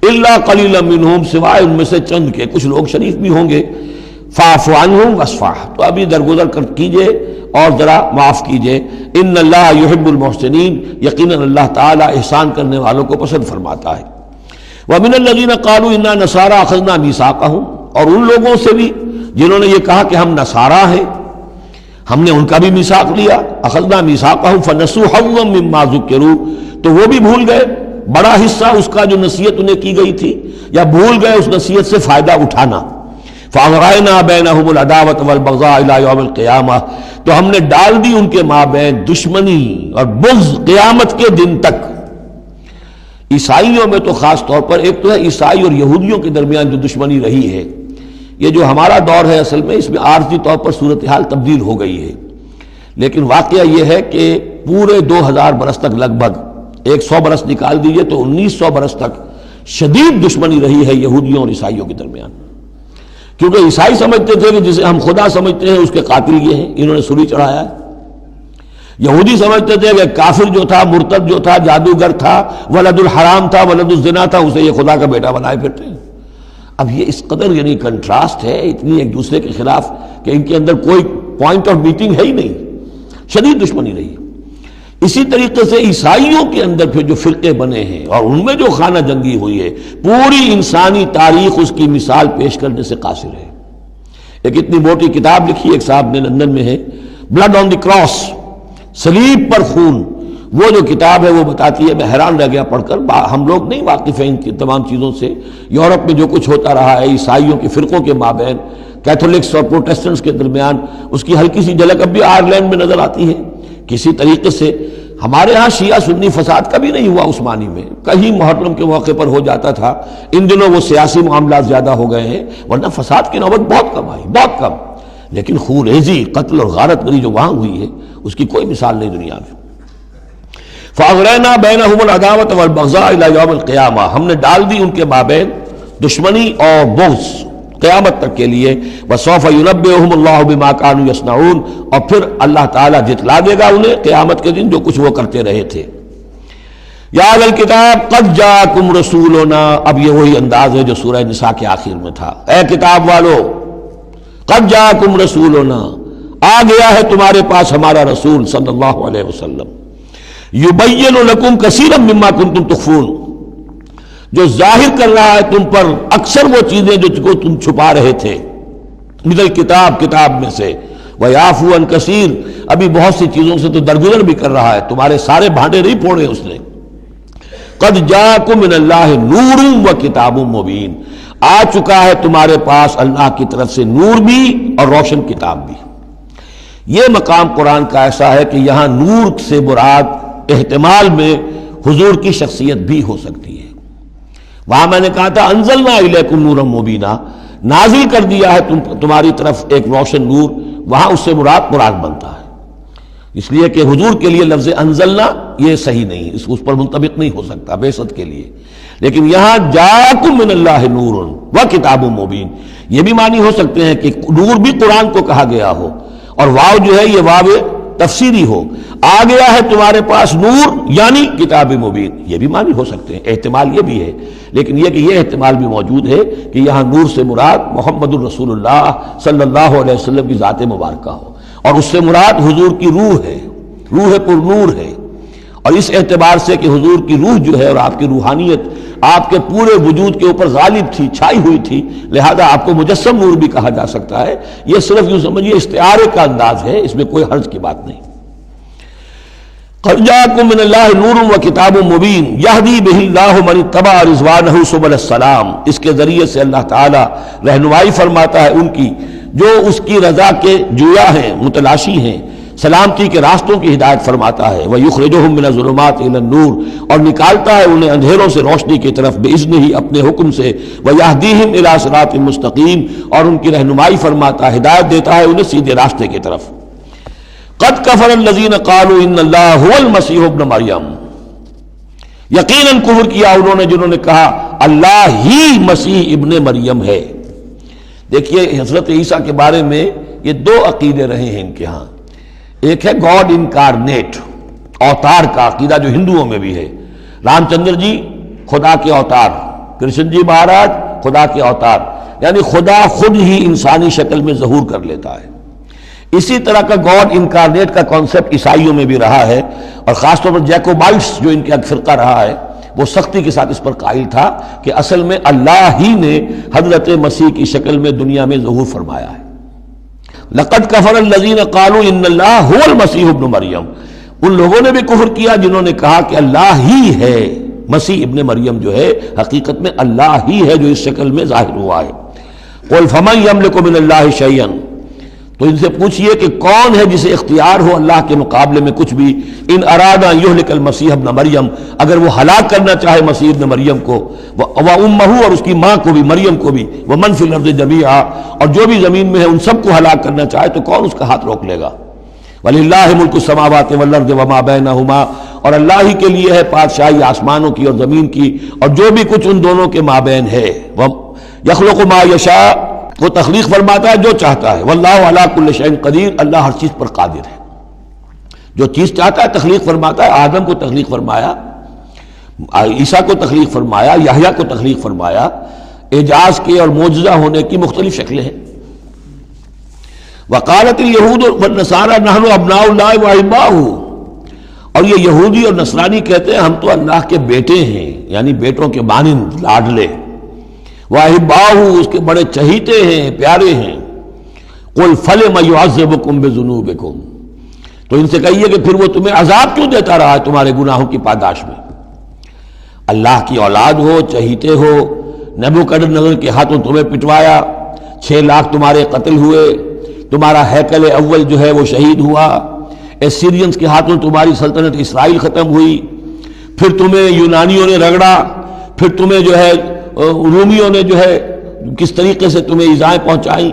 الا قلیلا منہم، سوائے ان میں سے چند کے، کچھ لوگ شریف بھی ہوں گے۔ فاعف عنہم واصفح، تو ابھی درگزر کر کیجئے اور ذرا معاف کیجئے۔ ان اللہ یحب المحسنین، یقیناً اللہ تعالیٰ احسان کرنے والوں کو پسند فرماتا ہے۔ ومن الذین قالوا انا نصارى اخذنا میثاقهم، اور ان لوگوں سے بھی جنہوں نے یہ کہا کہ ہم نصارہ ہیں، ہم نے ان کا بھی میثاق لیا۔ اخذنا میثاقهم فنسوا حظا مما ذکروا، تو وہ بھی بھول گئے بڑا حصہ اس کا جو نصیحت انہیں کی گئی تھی، یا بھول گئے اس نصیحت سے فائدہ اٹھانا۔ فَأَغْرَيْنَا بَيْنَهُمُ الْعَدَاوَةَ وَالْبَغْضَاءَ إِلَىٰ يَوْمِ الْقِيَامَةِ، تو ہم نے ڈال دی ان کے مابین دشمنی اور بغض قیامت کے دن تک۔ عیسائیوں میں تو خاص طور پر ایک تو ہے عیسائی اور یہودیوں کے درمیان جو دشمنی رہی ہے، یہ جو ہمارا دور ہے اصل میں اس میں عارضی طور پر صورتحال تبدیل ہو گئی ہے، لیکن واقعہ یہ ہے کہ پورے 2000 برس تک، لگ بھگ 100 برس نکال دیجئے تو 1900 برس تک شدید دشمنی رہی ہے یہودیوں اور عیسائیوں کے درمیان۔ کیونکہ عیسائی سمجھتے تھے کہ جسے ہم خدا سمجھتے ہیں اس کے قاتل یہ ہیں، انہوں نے سولی چڑھایا ہے۔ یہودی سمجھتے تھے کہ کافر جو تھا، مرتد جو تھا، جادوگر تھا، ولد الحرام تھا، ولد الزنا تھا، اسے یہ خدا کا بیٹا بنائے پھرتے ہیں۔ اب یہ اس قدر یعنی کنٹراسٹ ہے اتنی ایک دوسرے کے خلاف کہ ان کے اندر کوئی پوائنٹ آف میٹنگ ہے ہی نہیں، شدید دشمنی رہی۔ اسی طریقے سے عیسائیوں کے اندر پھر جو فرقے بنے ہیں اور ان میں جو خانہ جنگی ہوئی ہے، پوری انسانی تاریخ اس کی مثال پیش کرنے سے قاصر ہے۔ ایک اتنی موٹی کتاب لکھی ایک صاحب نے، لندن میں ہے، بلڈ آن دی کراس، صلیب پر خون، وہ جو کتاب ہے وہ بتاتی ہے، میں حیران رہ گیا پڑھ کر، ہم لوگ نہیں واقف ہیں ان کی تمام چیزوں سے، یورپ میں جو کچھ ہوتا رہا ہے عیسائیوں کے فرقوں کے مابین، کیتھولکس اور پروٹیسٹنٹس کے درمیان، اس کی ہلکی سی جھلک اب بھی آئرلینڈ میں نظر آتی ہے۔ کسی طریقے سے ہمارے ہاں شیعہ سنی فساد کبھی نہیں ہوا عثمانی میں، کہیں محرم کے موقع پر ہو جاتا تھا، ان دنوں وہ سیاسی معاملات زیادہ ہو گئے ہیں، ورنہ فساد کی نوبت بہت کم آئی، بہت کم۔ لیکن خون ریزی، قتل اور غارت گری جو وہاں ہوئی ہے اس کی کوئی مثال نہیں دنیا میں۔ فَأَغْرَيْنَا بَيْنَهُمُ الْعَدَاوَةَ وَالْبَغْضَاءَ إِلَى يَوْمِ الْقِيَامَةِ، ہم نے ڈال دی ان کے مابین دشمنی اور بغض قیامت تک کے لیے۔ وَسَوْفَ يُنَبِّئُهُمُ اللَّهُ بِمَا كَانُوا يَصْنَعُونَ، اور پھر اللہ تعالیٰ جتلا دے گا انہیں قیامت کے دن جو کچھ وہ کرتے رہے تھے۔ یا اہل الکتاب قد جاءکم رسولنا، اب یہ وہی انداز ہے جو سورہ نساء کے آخر میں تھا، اے کتاب والو، قد جاءکم رسولنا، آ گیا ہے تمہارے پاس ہمارا رسول صلی اللہ علیہ وسلم، یبین لکم کثیرا مما کنتم تخفون، جو ظاہر کر رہا ہے تم پر اکثر وہ چیزیں جو تم چھپا رہے تھے، من الکتاب، کتاب میں سے، ویعفو عن کثیر، ابھی بہت سی چیزوں سے تو درگزر بھی کر رہا ہے، تمہارے سارے بھانڈے نہیں پھوڑے اس نے۔ قد جاءکم من اللہ نور و کتاب مبین، آ چکا ہے تمہارے پاس اللہ کی طرف سے نور بھی اور روشن کتاب بھی۔ یہ مقام قرآن کا ایسا ہے کہ یہاں نور سے مراد احتمال میں حضور کی شخصیت بھی ہو سکتی ہے۔ وہاں میں نے کہا تھا انزلنا الیکم نورا مبینا، نازل کر دیا ہے تمہاری طرف ایک روشن نور، وہاں اس سے مراد قرآن بنتا ہے، اس لیے کہ حضور کے لیے لفظ انزلنا یہ صحیح نہیں، اس پر منطبق نہیں ہو سکتا بعثت کے لیے۔ لیکن یہاں جاءکم من اللہ نور و کتاب مبین، یہ بھی معنی ہو سکتے ہیں کہ نور بھی قرآن کو کہا گیا ہو، اور واو جو ہے یہ واو تفسیری ہو، آ گیا ہے تمہارے پاس نور یعنی کتاب مبین، یہ بھی معنی ہو سکتے ہیں، احتمال یہ بھی ہے۔ لیکن یہ کہ یہ احتمال بھی موجود ہے کہ یہاں نور سے مراد محمد الرسول اللہ صلی اللہ علیہ وسلم کی ذات مبارکہ ہو، اور اس سے مراد حضور کی روح ہے، روح پر نور ہے، اور اس اعتبار سے کہ حضور کی روح جو ہے اور آپ کی روحانیت آپ کے پورے وجود کے اوپر غالب تھی، چھائی ہوئی تھی، لہذا آپ کو مجسم نور بھی کہا جا سکتا ہے۔ یہ صرف یوں سمجھیے استعارے کا انداز ہے، اس میں کوئی حرج کی بات نہیں۔ قد جاءکم من اللہ نور و کتاب مبین یہدی بہ اللہ من اتبع رضوانہ سبل السلام، اس کے ذریعے سے اللہ تعالی رہنمائی فرماتا ہے ان کی جو اس کی رضا کے جویا ہیں، متلاشی ہیں، سلامتی کے راستوں کی ہدایت فرماتا ہے۔ وَيُخْرِجُهُم مِّنَ الظُّلُمَاتِ إِلَى النُّورِ، اور نکالتا ہے انہیں اندھیروں سے روشنی کی طرف بِإِذْنِهِ، اپنے حکم سے، وَيَهْدِيهِمْ إِلَىٰ صِرَاطٍ مُّسْتَقِيمٍ، اور ان کی رہنمائی فرماتا ہے، ہدایت دیتا ہے انہیں سیدھے راستے کی طرف۔ قَدْ كَفَرَ الَّذِينَ قَالُوا إِنَّ اللَّهَ هُوَ الْمَسِيحُ ابْنُ مَرْيَمَ، یقیناً کفر کیا انہوں نے جنہوں نے کہا اللہ ہی مسیح ابن مریم ہے۔ دیکھیے حضرت عیسیٰ کے بارے میں یہ دو عقیدے رہے ہیں ان کے ہاں، ایک ہے گاڈ انکارنیٹ، اوتار کا عقیدہ جو ہندوؤں میں بھی ہے، رام چندر جی خدا کے اوتار، کرشن جی مہاراج خدا کے اوتار، یعنی خدا خود ہی انسانی شکل میں ظہور کر لیتا ہے۔ اسی طرح کا گاڈ انکارنیٹ کا کانسیپٹ عیسائیوں میں بھی رہا ہے، اور خاص طور پر جیکوبائٹس جو ان کا ایک فرقہ رہا ہے وہ سختی کے ساتھ اس پر قائل تھا کہ اصل میں اللہ ہی نے حضرت مسیح کی شکل میں دنیا میں ظہور فرمایا ہے۔ لقد کفر الذین قالوا ان اللہ هو المسیح ابن مریم، ان لوگوں نے بھی کفر کیا جنہوں نے کہا کہ اللہ ہی ہے، مسیح ابن مریم جو ہے حقیقت میں اللہ ہی ہے جو اس شکل میں ظاہر ہوا ہے۔ قل فمن یملک من اللہ شیئا، تو ان سے پوچھئے کہ کون ہے جسے اختیار ہو اللہ کے مقابلے میں کچھ بھی، ان ارادہ یہلک المسیح ابن مریم، اگر وہ ہلاک کرنا چاہے مسیح ابن مریم کو، وامہ، اور اس کی ماں کو بھی، مریم کو بھی، ومن فی الارض جمیعا، اور جو بھی زمین میں ہے ان سب کو ہلاک کرنا چاہے تو کون اس کا ہاتھ روک لے گا؟ وللہ ملک السماوات والارض وما بینہما، اور اللہ ہی کے لیے ہے بادشاہی آسمانوں کی اور زمین کی اور جو بھی کچھ ان دونوں کے مابین ہے۔ یخلق ما یشاء، وہ تخلیق فرماتا ہے جو چاہتا ہے، واللہ علی کل شیء قدیر، اللہ ہر چیز پر قادر ہے، جو چیز چاہتا ہے تخلیق فرماتا ہے۔ آدم کو تخلیق فرمایا، عیسیٰ کو تخلیق فرمایا، یحییٰ کو تخلیق فرمایا۔ اعجاز کے اور معجزہ ہونے کی مختلف شکلیں ہیں۔ وقالت الیہود والنصارى نحن ابناء اللہ واحباؤہ، اور یہ یہودی اور نصرانی کہتے ہیں ہم تو اللہ کے بیٹے ہیں، یعنی بیٹوں کے مانند، لاڈلے، واحباؤہ، اس کے بڑے چہیتے ہیں، پیارے ہیں۔ قل فلم يعذبكم بذنوبكم، تو ان سے کہیے کہ پھر وہ تمہیں عذاب کیوں دیتا رہا ہے تمہارے گناہوں کی پاداش میں؟ اللہ کی اولاد ہو، چہیتے ہو، نبوکدنضر کے ہاتھوں تمہیں پٹوایا، 6 لاکھ تمہارے قتل ہوئے، تمہارا ہیکل اول جو ہے وہ شہید ہوا، ایسیرینز کے ہاتھوں تمہاری سلطنت اسرائیل ختم ہوئی، پھر تمہیں یونانیوں نے رگڑا، پھر تمہیں جو ہے رومیوں نے جو ہے کس طریقے سے تمہیں ایذائیں پہنچائیں،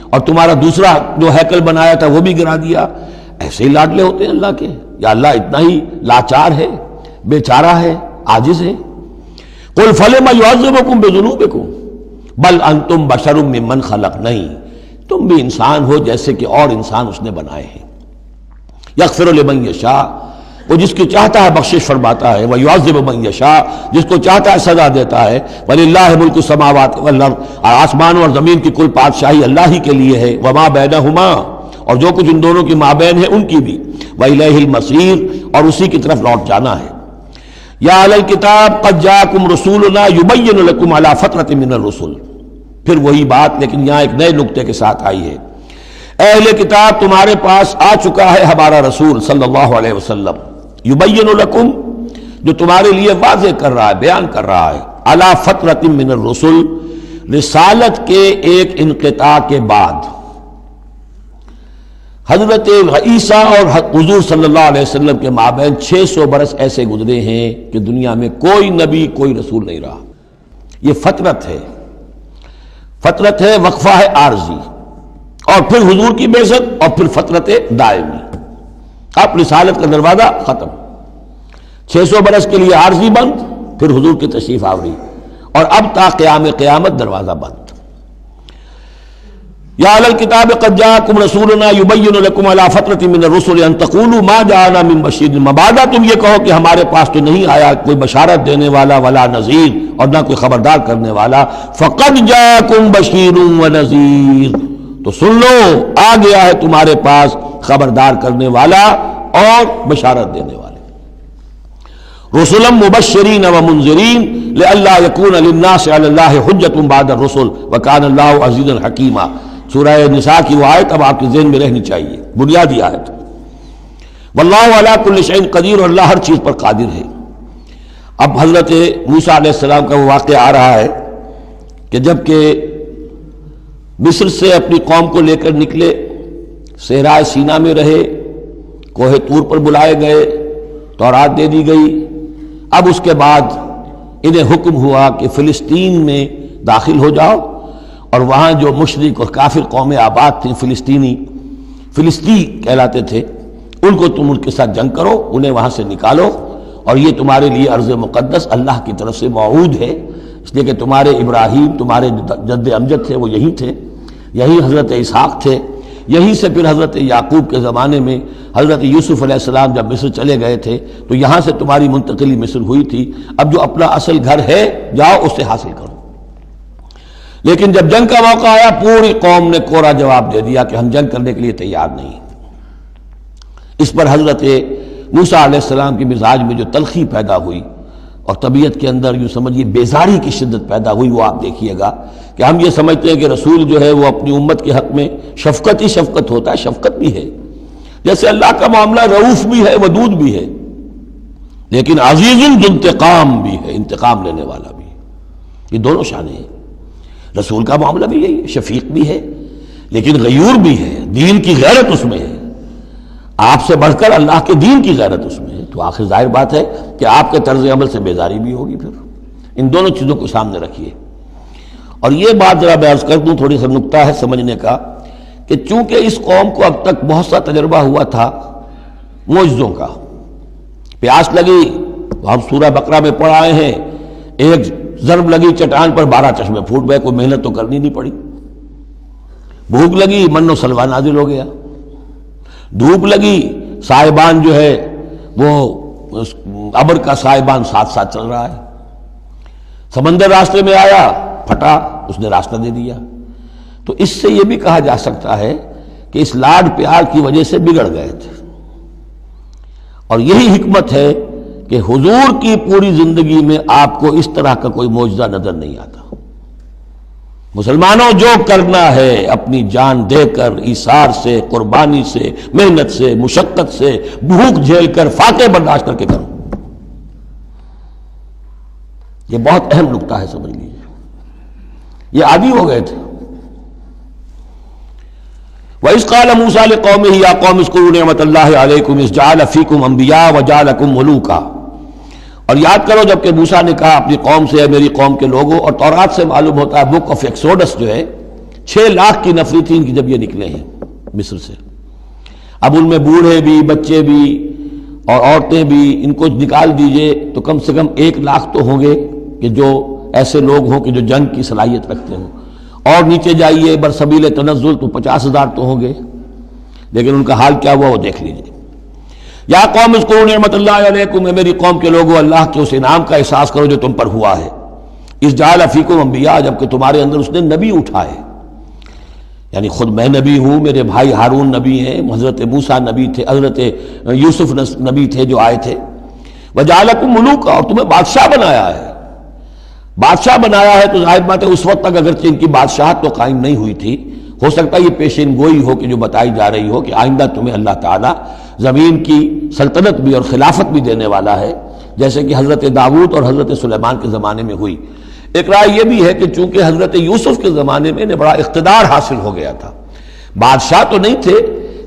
اور تمہارا دوسرا جو ہیکل بنایا تھا وہ بھی گرا دیا۔ ایسے ہی لاڈلے ہوتے ہیں اللہ کے؟ یا اللہ اتنا ہی لاچار ہے، بیچارہ ہے، عاجز ہے؟ قل فلم يعذبكم بذنوبكم بل انتم بشر ممن خلق، نہیں، تم بھی انسان ہو جیسے کہ اور انسان اس نے بنائے ہیں۔ یغفر لمن یشاء، وہ جس کی چاہتا ہے بخشش فرماتا ہے، ویعذب من یشاء، جس کو چاہتا ہے سزا دیتا ہے۔ وللہ ملک السماوات والارض، آسمان اور زمین کی کل بادشاہی اللہ ہی کے لیے ہے، وما بینہما، اور جو کچھ ان دونوں کی مابین ہے ان کی بھی، وإلیہ المصیر، اور اسی کی طرف لوٹ جانا ہے۔ یا اہل الکتاب قد جاءکم رسولنا یبین لکم علی فترۃ من الرسل، پھر وہی بات لیکن یہاں ایک نئے نکتے کے ساتھ آئی ہے۔ اہل کتاب تمہارے پاس آ چکا ہے ہمارا رسول صلی اللہ علیہ وسلم، یبین لکم، جو تمہارے لیے واضح کر رہا ہے، بیان کر رہا ہے، علی فترۃ من الرسل، رسالت کے ایک انقطاع کے بعد۔ حضرت عیسیٰ اور حضور صلی اللہ علیہ وسلم کے مابین 600 برس ایسے گزرے ہیں کہ دنیا میں کوئی نبی کوئی رسول نہیں رہا۔ یہ فترت ہے، فترت ہے، وقفہ ہے عارضی، اور پھر حضور کی بعثت، اور پھر فترت دائمی۔ اب رسالت کا دروازہ ختم، 600 برس کے لیے عارضی بند، پھر حضور کی تشریف آوری، اور اب تا قیام قیامت دروازہ بند۔ یا اہل الکتاب قد جاءکم رسولنا یبین لکم علی فترۃ من الرسل ان تقولوا ما جاءنا من بشیر، مبادا تم یہ کہو کہ ہمارے پاس تو نہیں آیا کوئی بشارت دینے والا ولا نذیر، اور نہ کوئی خبردار کرنے والا۔ فقد جاءکم بشیر ونذیر، تو سن لو آ گیا ہے تمہارے پاس خبردار کرنے والا اور بشارت دینے والے۔ رسلا مبشرین ومنذرین لئلا یکون للناس علی اللہ حجۃ بعد الرسل وکان اللہ عزیزا حکیما۔ سورہ نساء کی وہ آیت اب آپ کے ذہن میں رہنی چاہیے، بنیادی آیت۔ واللہ علی کل شیء قدیر، اور اللہ ہر چیز پر قادر ہے۔ اب حضرت موسیٰ علیہ السلام کا وہ واقعہ آ رہا ہے کہ جب کہ مصر سے اپنی قوم کو لے کر نکلے، صحرائے سینا میں رہے، کوہ طور پر بلائے گئے، تورات دے دی گئی۔ اب اس کے بعد انہیں حکم ہوا کہ فلسطین میں داخل ہو جاؤ، اور وہاں جو مشرک اور کافر قومیں آباد تھیں، فلسطی کہلاتے تھے، ان کو تم ان کے ساتھ جنگ کرو، انہیں وہاں سے نکالو، اور یہ تمہارے لیے ارض مقدس اللہ کی طرف سے موعود ہے، اس لیے کہ تمہارے ابراہیم، تمہارے جد امجد تھے وہ یہی تھے، یہی حضرت اسحاق تھے، یہیں سے پھر حضرت یعقوب کے زمانے میں حضرت یوسف علیہ السلام جب مصر چلے گئے تھے تو یہاں سے تمہاری منتقلی مصر ہوئی تھی۔ اب جو اپنا اصل گھر ہے جاؤ اسے حاصل کرو۔ لیکن جب جنگ کا موقع آیا پوری قوم نے کورا جواب دے دیا کہ ہم جنگ کرنے کے لیے تیار نہیں۔ اس پر حضرت موسیٰ علیہ السلام کے مزاج میں جو تلخی پیدا ہوئی اور طبیعت کے اندر یوں سمجھیے بیزاری کی شدت پیدا ہوئی، وہ آپ دیکھیے گا کہ ہم یہ سمجھتے ہیں کہ رسول جو ہے وہ اپنی امت کے حق میں شفقت ہی شفقت ہوتا ہے، شفقت بھی ہے، جیسے اللہ کا معاملہ رؤوف بھی ہے، ودود بھی ہے، لیکن عزیز ذو انتقام بھی ہے، انتقام لینے والا بھی ہے۔ یہ دونوں شانیں ہیں۔ رسول کا معاملہ بھی یہی ہے، شفیق بھی ہے لیکن غیور بھی ہے، دین کی غیرت اس میں ہے، آپ سے بڑھ کر اللہ کے دین کی غیرت اس میں ہے، تو آخر ظاہر بات ہے کہ آپ کے طرز عمل سے بیزاری بھی ہوگی۔ پھر ان دونوں چیزوں کو سامنے رکھیے۔ اور یہ بات ذرا میں عرض کر دوں، تھوڑی سا نکتہ ہے سمجھنے کا، کہ چونکہ اس قوم کو اب تک بہت سا تجربہ ہوا تھا معجزوں کا، پیاس لگی تو ہم سورہ بقرہ میں پڑھ آئے ہیں، ایک ضرب لگی چٹان پر 12 چشمے پھوٹ گئے، کوئی محنت تو کرنی نہیں پڑی، بھوک لگی من و سلوہ نازل ہو گیا، دھوپ لگی سائبان جو ہے وہ ابر کا سائبان ساتھ ساتھ چل رہا ہے، سمندر راستے میں آیا پھٹا، اس نے راستہ دے دیا۔ تو اس سے یہ بھی کہا جا سکتا ہے کہ اس لاڈ پیار کی وجہ سے بگڑ گئے تھے، اور یہی حکمت ہے کہ حضور کی پوری زندگی میں آپ کو اس طرح کا کوئی معجزہ نظر نہیں آتا۔ مسلمانوں جو کرنا ہے اپنی جان دے کر، ایثار سے، قربانی سے، محنت سے، مشقت سے، بھوک جھیل کر، فاقے برداشت کر کے کرو۔ یہ بہت اہم نکتہ ہے، سمجھ لیجیے۔ یہ عادی ہو گئے تھے۔ وَإِذْ قَالَ مُوسَىٰ لِقَوْمِهِ يَا قَوْمِ اذْكُرُوا نِعْمَةَ اللَّهِ عَلَيْكُمْ إِذْ جَعَلَ فِيكُمْ أَنْبِيَاءَ وَجَعَلَكُمْ مُلُوكًا، اور یاد کرو جب کہ موسیٰ نے کہا اپنی قوم سے، میری قوم کے لوگوں، اور تورات سے معلوم ہوتا ہے بک آف ایکسوڈس جو ہے 6 لاکھ کی نفری تھی ان کی جب یہ نکلے ہیں مصر سے، اب ان میں بوڑھے بھی، بچے بھی اور عورتیں بھی، ان کو نکال دیجئے تو کم سے کم 1 لاکھ تو ہوں گے کہ جو ایسے لوگ ہوں کہ جو جنگ کی صلاحیت رکھتے ہوں، اور نیچے جائیے برسبیل تنزل تو 50,000 تو ہوں گے، لیکن ان کا حال کیا ہوا وہ دیکھ لیجئے۔ یا قوم اذکروا نعمت اللہ علیکم، میری قوم کے لوگوں اللہ کے اس انعام کا احساس کرو جو تم پر ہوا ہے۔ اذ جعل فیکم انبیاء، جبکہ تمہارے اندر اس نے نبی اٹھائے، یعنی خود میں نبی ہوں، میرے بھائی ہارون نبی ہیں، حضرت موسیٰ نبی تھے، حضرت یوسف نبی تھے جو آئے تھے، وجعلکم ملوکا، اور تمہیں بادشاہ بنایا ہے۔ بادشاہ بنایا ہے تو ظاہر بات ہے اس وقت تک اگرچہ ان کی بادشاہت تو قائم نہیں ہوئی تھی، ہو سکتا ہے یہ پیشین گوئی ہو کہ جو بتائی جا رہی ہو کہ آئندہ تمہیں اللہ تعالیٰ زمین کی سلطنت بھی اور خلافت بھی دینے والا ہے، جیسے کہ حضرت داؤد اور حضرت سلیمان کے زمانے میں ہوئی۔ ایک رائے یہ بھی ہے کہ چونکہ حضرت یوسف کے زمانے میں انہیں بڑا اقتدار حاصل ہو گیا تھا، بادشاہ تو نہیں تھے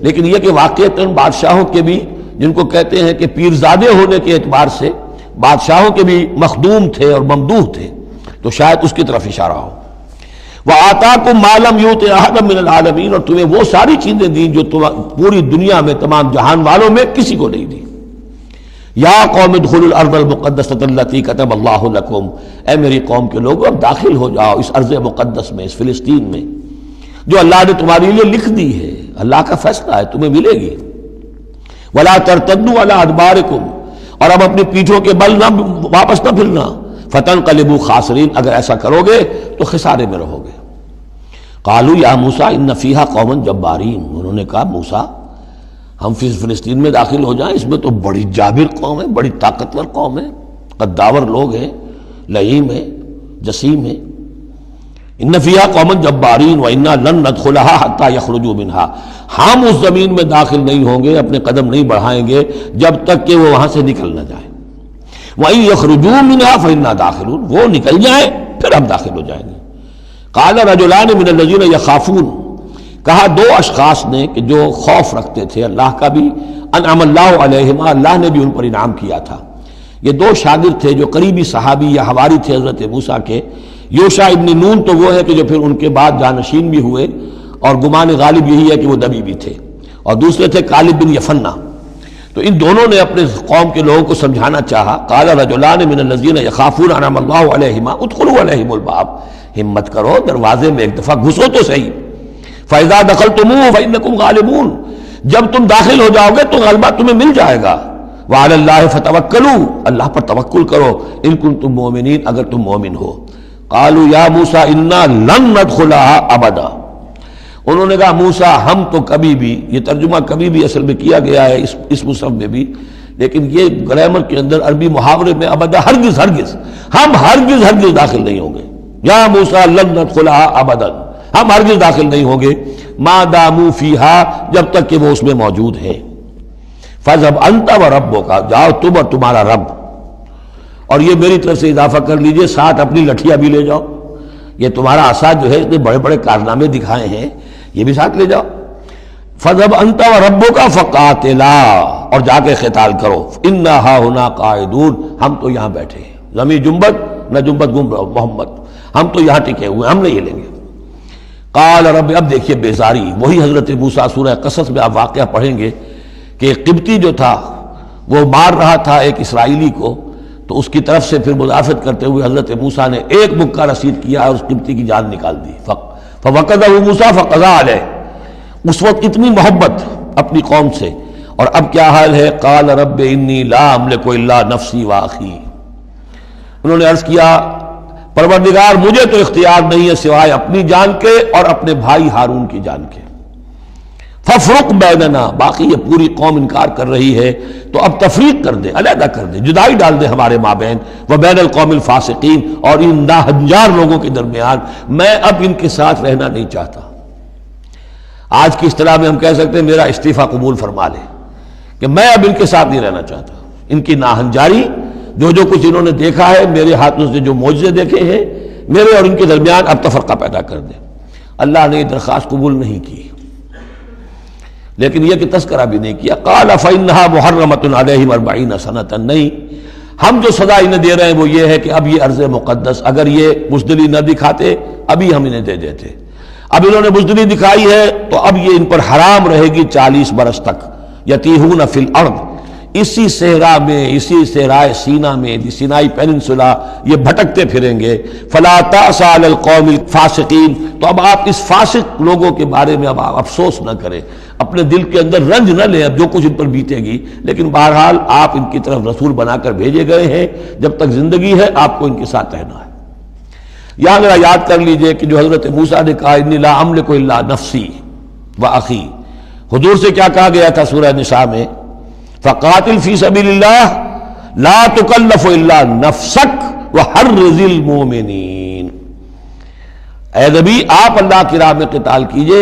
لیکن یہ کہ واقعتاً بادشاہوں کے بھی، جن کو کہتے ہیں کہ پیرزادے ہونے کے اعتبار سے بادشاہوں کے بھی مخدوم تھے اور ممدوح تھے، تو شاید اس کی طرف اشارہ ہو۔ وَآتَاكُم مَّا لَمْ يُؤْتِ أَحَدًا مِّنَ الْعَالَمِينَ، اور تمہیں وہ ساری چیزیں دیں جو پوری دنیا میں تمام جہان والوں میں کسی کو نہیں دی۔ یا قوم ادخلوا الارض المقدسۃ التي كتب اللہ لکم، اے میری قوم کے لوگوں اب داخل ہو جاؤ اس ارض مقدس میں، اس فلسطین میں جو اللہ نے تمہارے لیے لکھ دی ہے، اللہ کا فیصلہ ہے، تمہیں ملے گی۔ ولا ترتدوا على ادبارکم، اور اب اپنی پیٹھوں کے بل نہ واپس نہ پھرنا، فتنقلبوا خاسرین، اگر ایسا کرو گے تو خسارے میں رہو گے۔ قالوا یا موسیٰ ان فیہا قوما جبارین، انہوں نے کہا موسیٰ ہم فلسطین میں داخل ہو جائیں، اس میں تو بڑی جابر قوم ہے، بڑی طاقتور قوم ہے، قداور لوگ ہیں، لئیم ہیں، جسیم ہیں۔ ان فیہا قوما جبارین وانا لن ندخلها حتی یخرجوا منها، ہم اس زمین میں داخل نہیں ہوں گے، اپنے قدم نہیں بڑھائیں گے جب تک کہ وہ وہاں سے نکل نہ جائیں۔ وَإِن يَخْرُجُوا مِنْهَا فَإِنَّا دَاخِلُونَ، وہ نکل جائیں پھر ہم داخل ہو جائیں گے۔ قَالَ رَجُلَانِ مِنَ الَّذِينَ يَخَافُونَ، کہا 2 اشخاص نے کہ جو خوف رکھتے تھے اللہ کا بھی، انعم اللہ علیہما، اللہ نے بھی ان پر انعام کیا تھا۔ یہ 2 شاگرد تھے جو قریبی صحابی یا حواری تھے حضرت موسیٰ کے۔ یوشع ابن نون تو وہ ہے کہ جو پھر ان کے بعد جانشین بھی ہوئے، اور گمان غالب یہی ہے کہ وہ نبی بھی تھے، اور دوسرے تھے کالب بن یفنہ۔ تو ان دونوں نے اپنے قوم کے لوگوں کو سمجھانا چاہا۔ قال رجلان من الذین یخافون انعم اللہ علیہما ادخلوا علیہم الباب، ہمت کرو دروازے میں ایک دفعہ گھسو تو صحیح۔ فاذا دخلتموہ فانکم غالبون، جب تم داخل ہو جاؤ گے تو غلبہ تمہیں مل جائے گا۔ وعلی اللہ فتوکلوا، اللہ پر توکل کرو، ان کنتم مؤمنین، اگر تم مومن ہو۔ قالوا یا موسیٰ انا لن ندخلها ابدا، انہوں نے کہا موسیٰ ہم تو کبھی بھی، یہ ترجمہ کبھی بھی اصل میں کیا گیا ہے اس مصحف میں بھی، لیکن یہ گرامر کے اندر عربی محاورے میں ابدا، ہرگز ہرگز، ہم ہرگز ہرگز داخل نہیں ہوں گے۔ یا موسیٰ لن ندخلها ابدا، ہم ہرگز داخل نہیں ہوں گے، ما داموا فیہا، جب تک کہ وہ اس میں موجود ہے۔ فاذهب انت وربک، جاؤ تم اور تمہارا رب، اور یہ میری طرف سے اضافہ کر لیجئے ساتھ اپنی لٹھیاں بھی لے جاؤ، یہ تمہارا عصا جو ہے اس نے بڑے بڑے کارنامے دکھائے ہیں، یہ بھی ساتھ لے جاؤ۔ فَذْهَبْ أَنْتَ وَرَبُّكَ فَقَاتِلَا، اور جا کے قتال کرو، إِنَّا هَاهُنَا قَاعِدُونَ، ہم تو یہاں بیٹھے ہیں، زمین جنبت نہ جنبت محمد، ہم تو یہاں ٹکے ہوئے، ہم نہیں ہلیں گے۔ قال رب، اب دیکھیے بیزاری، وہی حضرت موسیٰ سورہ قصص میں آپ واقعہ پڑھیں گے کہ قبطی جو تھا وہ مار رہا تھا ایک اسرائیلی کو، تو اس کی طرف سے پھر مدافعت کرتے ہوئے حضرت موسیٰ نے ایک مکہ رسید کیا اور اس قبطی کی جان نکال دی۔ فوقظہ موسیٰ فقضا علیہ، اس وقت اتنی محبت اپنی قوم سے، اور اب کیا حال ہے؟ قال رب انی لا املک الا نفسی واخی، انہوں نے عرض کیا پروردگار مجھے تو اختیار نہیں ہے سوائے اپنی جان کے اور اپنے بھائی ہارون کی جان کے، ففرق بیننا، باقی یہ پوری قوم انکار کر رہی ہے تو اب تفریق کر دے، علیحدہ کر دے، جدائی ڈال دے ہمارے مابین، وبین القوم الفاسقین، اور ان ناہنجار لوگوں کے درمیان، میں اب ان کے ساتھ رہنا نہیں چاہتا۔ آج کی اصطلاح میں ہم کہہ سکتے ہیں میرا استعفیٰ قبول فرما لے، کہ میں اب ان کے ساتھ نہیں رہنا چاہتا، ان کی ناہنجاری، جو کچھ انہوں نے دیکھا ہے، میرے ہاتھوں سے جو معجزے دیکھے ہیں، میرے اور ان کے درمیان اب تفرقہ پیدا کر دے۔ اللہ نے یہ درخواست قبول نہیں کی، لیکن یہ کہ تذکرہ بھی نہیں کیا۔ قال فإنها محرمة عليهم 40 سنة، نہیں، ہم جو سزا انہیں دے رہے ہیں وہ یہ ہے کہ اب یہ ارض مقدس، اگر یہ بزدلی نہ دکھاتے ابھی ہم انہیں دے دیتے، اب انہوں نے بزدلی دکھائی ہے تو اب یہ ان پر حرام رہے گی 40 برس تک، یتیہون فی الارض، اسی صحرا میں، اسی صحرائے سینا میں، سینائی پیننسولا، یہ بھٹکتے پھریں گے۔ فلا تأس علی القوم الفاسقین، تو اب آپ اس فاسق لوگوں کے بارے میں اب آپ افسوس نہ کریں، اپنے دل کے اندر رنج نہ لیں، اب جو کچھ ان پر بیتے گی، لیکن بہرحال آپ ان کی طرف رسول بنا کر بھیجے گئے ہیں، جب تک زندگی ہے آپ کو ان کے ساتھ رہنا ہے۔ یہاں ذرا یاد کر لیجئے کہ جو حضرت موسیٰ نے کہا انی لا املک الا نفسی واخی، حضور سے کیا کہا گیا تھا سورہ نساء میں؟ فقاتل فی سبیل اللہ لا تکلف الا نفسک وحرض المؤمنین، اے نبی آپ اللہ کی راہ میں قتال کیجئے،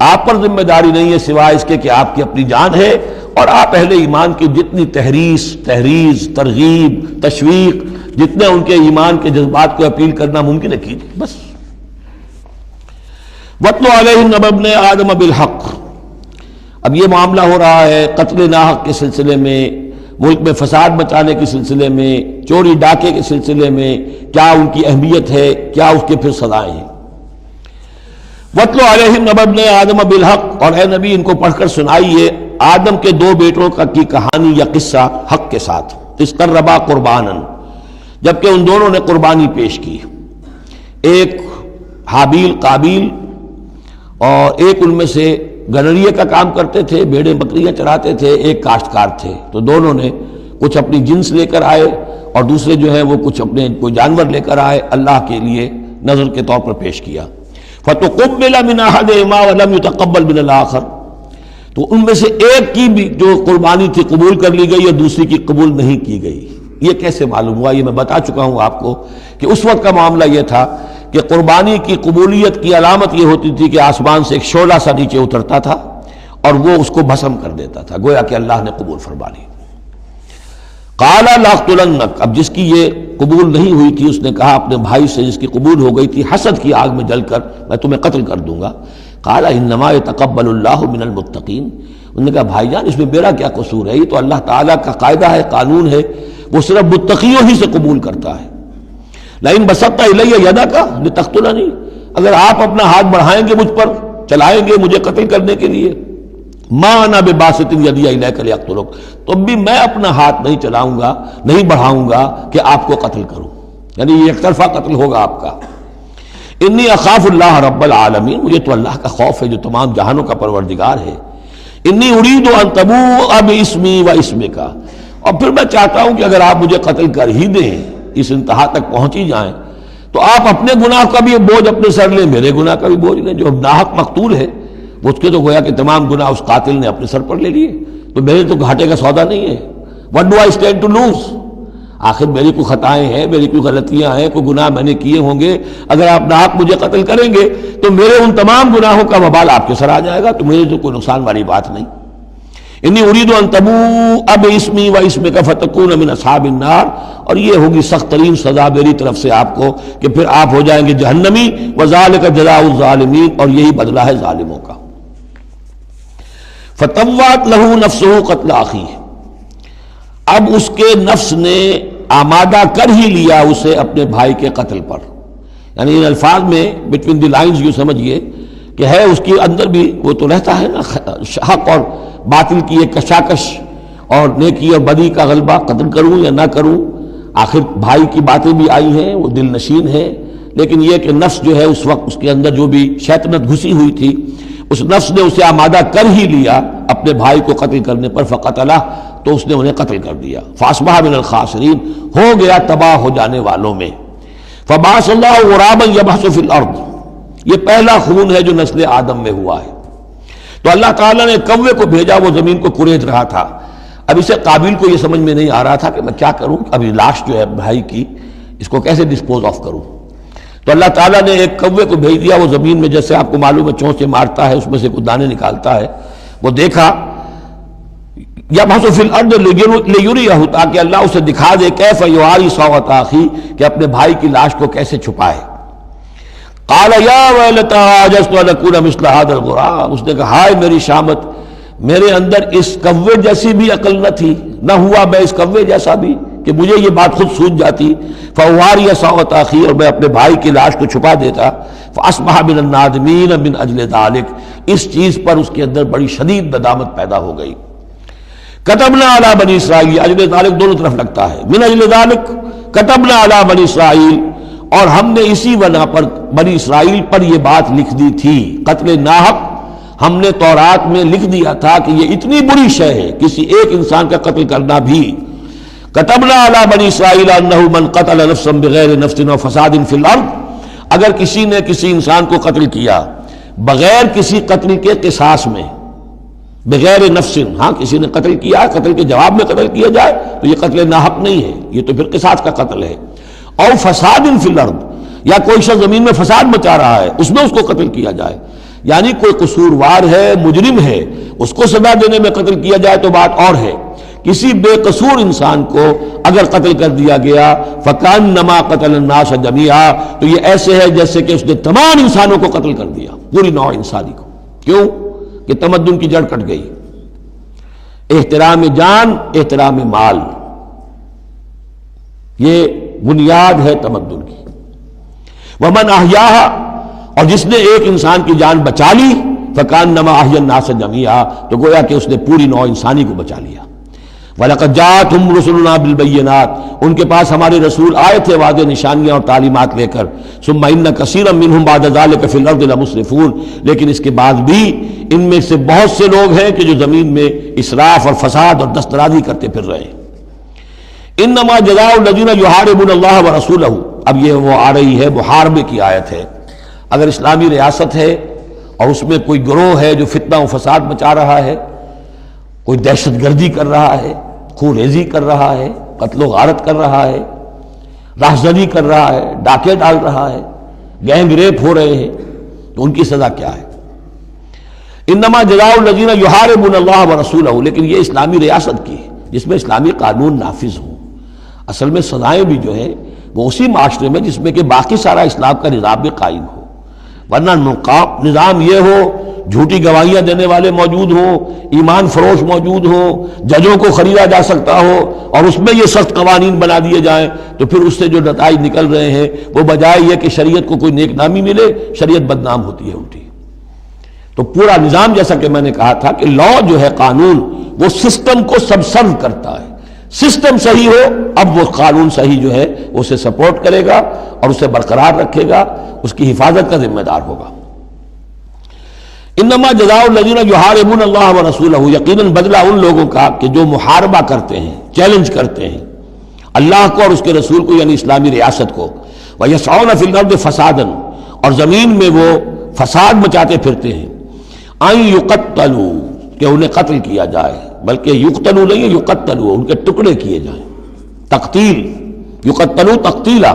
آپ پر ذمہ داری نہیں ہے سوائے اس کے کہ آپ کی اپنی جان ہے، اور آپ اہل ایمان کی جتنی تحریض، ترغیب، تشویق، جتنے ان کے ایمان کے جذبات کو اپیل کرنا ممکن ہے کیجئے بس۔ وَاتْلُ عَلَيْهِمْ نَبَأَ ابْنَيْ آدَمَ بِالْحَقِّ، اب یہ معاملہ ہو رہا ہے قتل ناحق کے سلسلے میں، ملک میں فساد مچانے کے سلسلے میں، چوری ڈاکے کے سلسلے میں، کیا ان کی اہمیت ہے، کیا اس کے پھر سزائیں ہیں۔ وَاتْلُ عَلَيْهِمْ نَبَأَ ابْنَيْ آدَمَ بِالْحَقِّ، اور اے نبی ان کو پڑھ کر سنائیے آدم کے دو بیٹوں کی کہانی یا قصہ حق کے ساتھ، اِذْ قَرَّبَا قُرْبَانًا، جبکہ ان دونوں نے قربانی پیش کی، ایک حابیل قابیل، اور ایک ان میں سے گنریے کا کام کرتے تھے، بھیڑیں بکریاں چراتے تھے، ایک کاشتکار تھے، تو دونوں نے کچھ اپنی جنس لے کر آئے اور دوسرے جو ہے وہ کچھ اپنے کوئی جانور لے کر آئے، اللہ کے لیے نذر کے طور پر پیش کیا۔ فَتُقُبِّلَ مِنْ أَحَدِهِمَا وَلَمْ يُتَقَبَّلْ مِنَ الْآخَرِ، تو ان میں سے ایک کی بھی جو قربانی تھی قبول کر لی گئی اور دوسری کی قبول نہیں کی گئی۔ یہ کیسے معلوم ہوا؟ یہ میں بتا چکا ہوں آپ کو کہ اس وقت کا معاملہ یہ تھا کہ قربانی کی قبولیت کی علامت یہ ہوتی تھی کہ آسمان سے ایک شعلہ سا نیچے اترتا تھا اور وہ اس کو بھسم کر دیتا تھا، گویا کہ اللہ نے قبول فرما لی۔ قال لأقتلنک، اب جس کی یہ قبول نہیں ہوئی تھی اس نے کہا اپنے بھائی سے جس کی قبول ہو گئی تھی، حسد کی آگ میں جل کر میں تمہیں قتل کر دوں گا۔ قال انما يتقبل اللہ من المتقین، انہوں نے کہا بھائی جان اس میں میرا کیا قصور ہے، یہ تو اللہ تعالیٰ کا قاعدہ ہے، قانون ہے، وہ صرف متقیوں ہی سے قبول کرتا ہے۔ لئن بسطت الی یدک لتقتلنی، اگر آپ اپنا ہاتھ بڑھائیں گے مجھ پر، چلائیں گے مجھے قتل کرنے کے لیے، ما انا بباسط یدی الیک لیقتلک، تو بھی میں اپنا ہاتھ نہیں چلاؤں گا، نہیں بڑھاؤں گا کہ آپ کو قتل کروں، یعنی یہ ایک طرفہ قتل ہوگا آپ کا۔ انی اخاف اللہ رب العالمین، مجھے تو اللہ کا خوف ہے جو تمام جہانوں کا پروردگار ہے۔ انی ارید ان تبوء باسمی و اسمک، اور پھر میں چاہتا ہوں کہ اگر آپ مجھے قتل کر ہی دیں، اس انتہا تک پہنچ ہی جائیں، تو آپ اپنے گناہ کا بھی بوجھ اپنے سر لیں، میرے گناہ کا بھی بوجھ لیں، جو ناحق مقتول ہے اس کے تو گویا کہ تمام گناہ اس قاتل نے اپنے سر پر لے لیے، تو میرے تو گھاٹے کا سودا نہیں ہے۔ What do I stand to lose؟ آخر میری کوئی خطائیں ہیں، میری کوئی غلطیاں ہیں، کوئی گناہ میں نے کیے ہوں گے، اگر آپ ناحق مجھے قتل کریں گے تو میرے ان تمام گناہوں کا وبال آپ کے سر آ جائے گا، تو میرے تو کوئی نقصان والی بات نہیں۔ انی ارید ان تبوء باسمی و اسمک فتکون من اصحاب النار، اور یہ ہوگی سخت ترین سزا میری طرف سے آپ کو کہ پھر آپ ہو جائیں گے جہنمی، وذالک جزاء الظالمین، اور یہی بدلہ ہے ظالموں کا۔ فطوعت لہ نفسہ قتل اخیہ، اب اس کے نفس نے آمادہ کر ہی لیا اسے اپنے بھائی کے قتل پر، یعنی ان الفاظ میں بٹوین دی لائنز یوں سمجھیے کہ ہے اس کے اندر بھی وہ تو رہتا ہے نا حق اور باطل کی ایک کشاکش اور نیکی اور بدی کا غلبہ، قتل کروں یا نہ کروں، آخر بھائی کی باتیں بھی آئی ہیں، وہ دل نشین ہے، لیکن یہ کہ نفس جو ہے اس وقت اس کے اندر جو بھی شیطنت گھسی ہوئی تھی، اس نفس نے اسے آمادہ کر ہی لیا اپنے بھائی کو قتل کرنے پر، فقتلہ، تو اس نے انہیں قتل کر دیا، فاصبح من الخاسرین، ہو گیا تباہ ہو جانے والوں میں۔ فبعث اللہ غرابا یبحث فی الارض، یہ پہلا خون ہے جو نسل آدم میں ہوا ہے۔ تو اللہ تعالیٰ نے کوے کو بھیجا، وہ زمین کو کرید رہا تھا۔ اب اسے قابل کو یہ سمجھ میں نہیں آ رہا تھا کہ میں کیا کروں، ابھی لاش جو ہے بھائی کی، اس کو کیسے ڈسپوز آف کروں۔ تو اللہ تعالیٰ نے ایک کوے کو بھیج دیا، وہ زمین میں جیسے آپ کو معلوم ہے چونچے مارتا ہے، اس میں سے کچھ دانے نکالتا ہے، وہ دیکھا، یبحث فی الارض لیریہ، تاکہ اللہ اسے دکھا دے کیف یواری سوءۃ اخی، کہ اپنے بھائی کی لاش کو کیسے چھپائے۔ قال یا ویلتی عجزت ان اکون مثل ھذا الغراب، اس نے کہا ہائے میری شامت، میرے اندر اس کوے جیسی بھی عقل نہ تھی، نہ ہوا میں اس کوے جیسا بھی کہ مجھے یہ بات خود سوچ جاتی، فواری سوءۃ اخی، اور میں اپنے بھائی کی لاش کو چھپا دیتا، فاصبح من النادمین من اجل ذلک، اس چیز پر اس کے اندر بڑی شدید ندامت پیدا ہو گئی۔ کتبنا علی بنی اسرائیل، اجل ذلک دونوں طرف لگتا ہے، من اجل ذلک کتبنا علی بنی اسرائیل، اور ہم نے اسی بنا پر بنی اسرائیل پر یہ بات لکھ دی تھی، قتل ناحق ہم نے تورات میں لکھ دیا تھا کہ یہ اتنی بری شے ہے کسی ایک انسان کا قتل کرنا بھی۔ کتبنا علی بنی اسرائیل انہ من قتل نفسا بغیر نفس و فساد فی الارض، اگر کسی نے کسی انسان کو قتل کیا بغیر کسی قتل کے قصاص میں، بغیر نفس، ہاں کسی نے قتل کیا، قتل کے جواب میں قتل کیا جائے تو یہ قتل ناحق نہیں ہے، یہ تو پھر قصاص کا قتل ہے۔ اور فساد فی الارض، یا کوئی شخص زمین میں فساد مچا رہا ہے اس میں اس کو قتل کیا جائے، یعنی کوئی قصوروار ہے، مجرم ہے، اس کو سزا دینے میں قتل کیا جائے تو بات اور ہے۔ کسی بے قصور انسان کو اگر قتل کر دیا گیا فکأنما قتل الناس جميعا، تو یہ ایسے ہے جیسے کہ اس نے تمام انسانوں کو قتل کر دیا، پوری نوع انسانی کو۔ کیوں کہ تمدن کی جڑ کٹ گئی، احترام جان، احترام مال، یہ بنیاد ہے تمدن کی۔ ومن احیاھا، اور جس نے ایک انسان کی جان بچا لی، فکأنما احیا الناس جميعا، تو گویا کہ اس نے پوری نوع انسانی کو بچا لیا۔ وَلَقَدْ جَاءَتْهُمْ رُسُلُنَا بِالْبَيِّنَاتِ، ان کے پاس ہمارے رسول آئے تھے واضح نشانیاں اور تعلیمات لے کر۔ ثُمَّ إِنَّ كَثِيرًا مِّنْهُمْ بَعْدَ ذَلِكَ فِي الْأَرْضِ لَمُسْرِفُونَ، لیکن اس کے بعد بھی ان میں سے بہت سے لوگ ہیں کہ جو زمین میں اسراف اور فساد اور دسترازی کرتے پھر رہے ہیں۔ انما جزاء الذین یحاربون اللہ ورسولہ، اب یہ وہ آ رہی ہے محاربے کی آیت ہے۔ اگر اسلامی ریاست ہے اور اس میں کوئی گروہ ہے جو فتنہ و فساد مچا رہا ہے، کوئی دہشت گردی کر رہا ہے، خون ریزی کر رہا ہے، قتل و غارت کر رہا ہے، راہزنی کر رہا ہے، ڈاکے ڈال رہا ہے، گینگ ریپ ہو رہے ہیں، تو ان کی سزا کیا ہے؟ انما جزاء الذین یحاربون اللہ ورسولہ، لیکن یہ اسلامی ریاست کی ہے جس میں اسلامی قانون نافذ ہوں۔ اصل میں سزائیں بھی جو ہے وہ اسی معاشرے میں جس میں کہ باقی سارا اسلام کا نظام بھی قائم ہو، ورنہ نظام یہ ہو جھوٹی گواہیاں دینے والے موجود ہوں، ایمان فروش موجود ہوں، ججوں کو خریدا جا سکتا ہو، اور اس میں یہ سخت قوانین بنا دیے جائیں، تو پھر اس سے جو نتائج نکل رہے ہیں وہ بجائے یہ کہ شریعت کو کوئی نیک نامی ملے، شریعت بدنام ہوتی ہے الٹی۔ تو پورا نظام، جیسا کہ میں نے کہا تھا کہ لا جو ہے، قانون، وہ سسٹم کو سبسرو کرتا ہے۔ سسٹم صحیح ہو، اب وہ قانون صحیح جو ہے اسے سپورٹ کرے گا اور اسے برقرار رکھے گا، اس کی حفاظت کا ذمہ دار ہوگا۔ انما جزاء الذین یحاربون اللہ ورسولہ، یقیناً بدلہ ان لوگوں کا کہ جو محاربہ کرتے ہیں، چیلنج کرتے ہیں اللہ کو اور اس کے رسول کو، یعنی اسلامی ریاست کو، ویسعون فی الارض فسادا، اور زمین میں وہ فساد مچاتے پھرتے ہیں، ان یقتلوا، کہ انہیں قتل کیا جائے، بلکہ یقتلوا نہیں ہے، یقتلوا، ان کے ٹکڑے کیے جائیں، تقتیل، یقتلوا تقتیلا،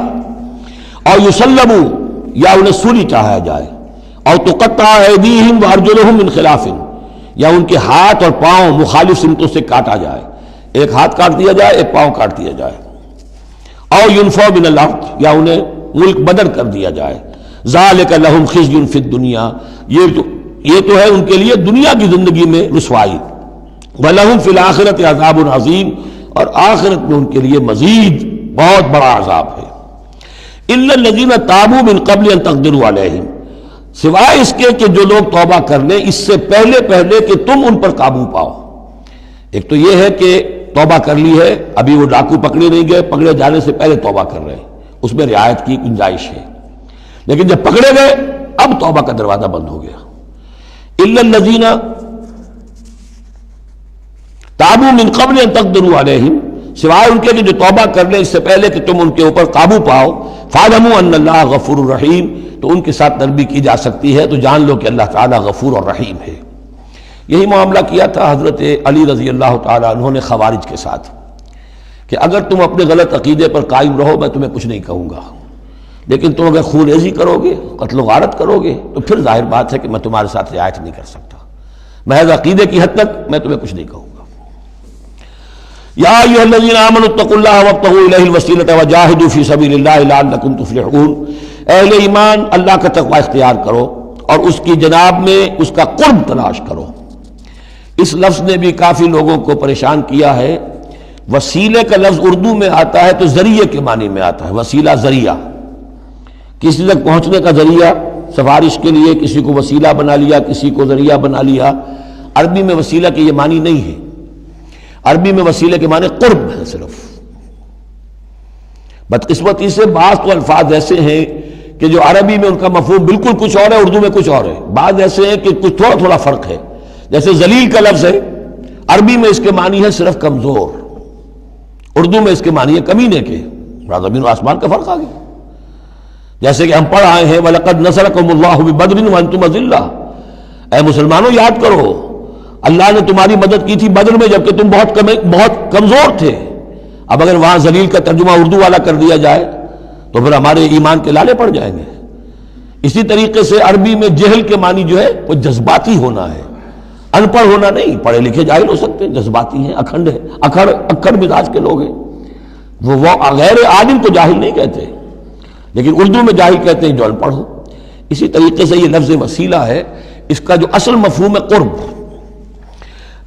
اور یسلبوا، یا انہیں سولی چاہا جائے، اور تقطع ایدیہم وارجلہم من خلاف، یا ان کے ہاتھ اور پاؤں مخالف سمتوں سے کاٹا جائے، ایک ہاتھ کاٹ دیا جائے، ایک پاؤں کاٹ دیا جائے، اور ینفوا من الارض، یا انہیں ملک بدر کر دیا جائے، ذالک لہم خزی فی الدنیا، یہ تو ہے ان کے لیے دنیا کی زندگی میں رسوائی، وَلَهُمْ فِي الْآخِرَةِ عَذَابٌ عَظِيمٌ، اور آخرت میں ان کے لیے مزید بہت بڑا عذاب ہے۔ إِلَّا الَّذِينَ تَابُوا مِن قَبْلِ أَن تَقْدِرُوا عَلَيْهِمْ، سوائے اس کے کہ جو لوگ توبہ کر لیں اس سے پہلے کہ تم ان پر قابو پاؤ۔ ایک تو یہ ہے کہ توبہ کر لی ہے، ابھی وہ ڈاکو پکڑے نہیں گئے، پکڑے جانے سے پہلے توبہ کر رہے ہیں، اس میں رعایت کی گنجائش ہے۔ لیکن جب پکڑے گئے اب توبہ کا دروازہ بند ہو گیا. الا الذین تابوا من قبل ان تقدروا علیہم، سوائے ان کے کہ جو توبہ کر لیں اس سے پہلے کہ تم ان کے اوپر قابو پاؤ. فاعلموا ان اللہ غفور الرحیم، تو ان کے ساتھ نرمی کی جا سکتی ہے، تو جان لو کہ اللہ تعالیٰ غفور اور رحیم ہے. یہی معاملہ کیا تھا حضرت علی رضی اللہ تعالیٰ عنہ نے خوارج کے ساتھ کہ اگر تم اپنے غلط عقیدے پر قائم رہو میں تمہیں کچھ نہیں کہوں گا، لیکن تم اگر خون ریزی کرو گے، قتل و غارت کرو گے، تو پھر ظاہر بات ہے کہ میں تمہارے ساتھ رعایت نہیں کر سکتا. محض عقیدے کی حد تک میں تمہیں کچھ نہیں کہوں گا. یا ایھا الذین آمنوا اتقوا اللہ وابتغوا الیہ الوسیلۃ وجاہدوا فی سبیل اللہ لعلکم تفلحون. اہل ایمان اللہ کا تقوی اختیار کرو اور اس کی جناب میں اس کا قرب تلاش کرو. اس لفظ نے بھی کافی لوگوں کو پریشان کیا ہے. وسیلے کا لفظ اردو میں آتا ہے تو ذریعے کے معنی میں آتا ہے. وسیلہ ذریعہ، کسی تک پہنچنے کا ذریعہ، سفارش کے لیے کسی کو وسیلہ بنا لیا، کسی کو ذریعہ بنا لیا. عربی میں وسیلہ کے یہ معنی نہیں ہے. عربی میں وسیلے کے معنی قرب ہے صرف. بدقسمتی سے بعض تو الفاظ ایسے ہیں کہ جو عربی میں ان کا مفہوم بالکل کچھ اور ہے، اردو میں کچھ اور ہے. بعض ایسے ہیں کہ کچھ تھوڑا تھوڑا فرق ہے. جیسے ذلیل کا لفظ ہے، عربی میں اس کے معنی ہے صرف کمزور، اردو میں اس کے معنی ہے کمینے کے. زمین و آسمان کا فرق آ گیا. جیسے کہ ہم پڑھ آئے ہیں وَلَقَدْ نَصَرَكُمُ اللَّهُ بِبَدْرٍ وَأَنْتُمْ أَذِلَّةٌ، اے مسلمانوں یاد کرو اللہ نے تمہاری مدد کی تھی بدر میں جبکہ تم بہت کمزور تھے. اب اگر وہاں ذلیل کا ترجمہ اردو والا کر دیا جائے تو پھر ہمارے ایمان کے لالے پڑ جائیں گے. اسی طریقے سے عربی میں جہل کے معنی جو ہے وہ جذباتی ہونا ہے، ان پڑھ ہونا نہیں. پڑھے لکھے جاہل ہو سکتے ہیں، جذباتی ہیں، اکھڑ ہے، اکھڑ مزاج کے لوگ ہیں. وہ غیر عالم کو جاہل نہیں کہتے، لیکن اردو میں جاہل کہتے ہیں جو ان پڑھ ہو. اسی طریقے سے یہ لفظ وسیلہ ہے، اس کا جو اصل مفہوم ہے قرب.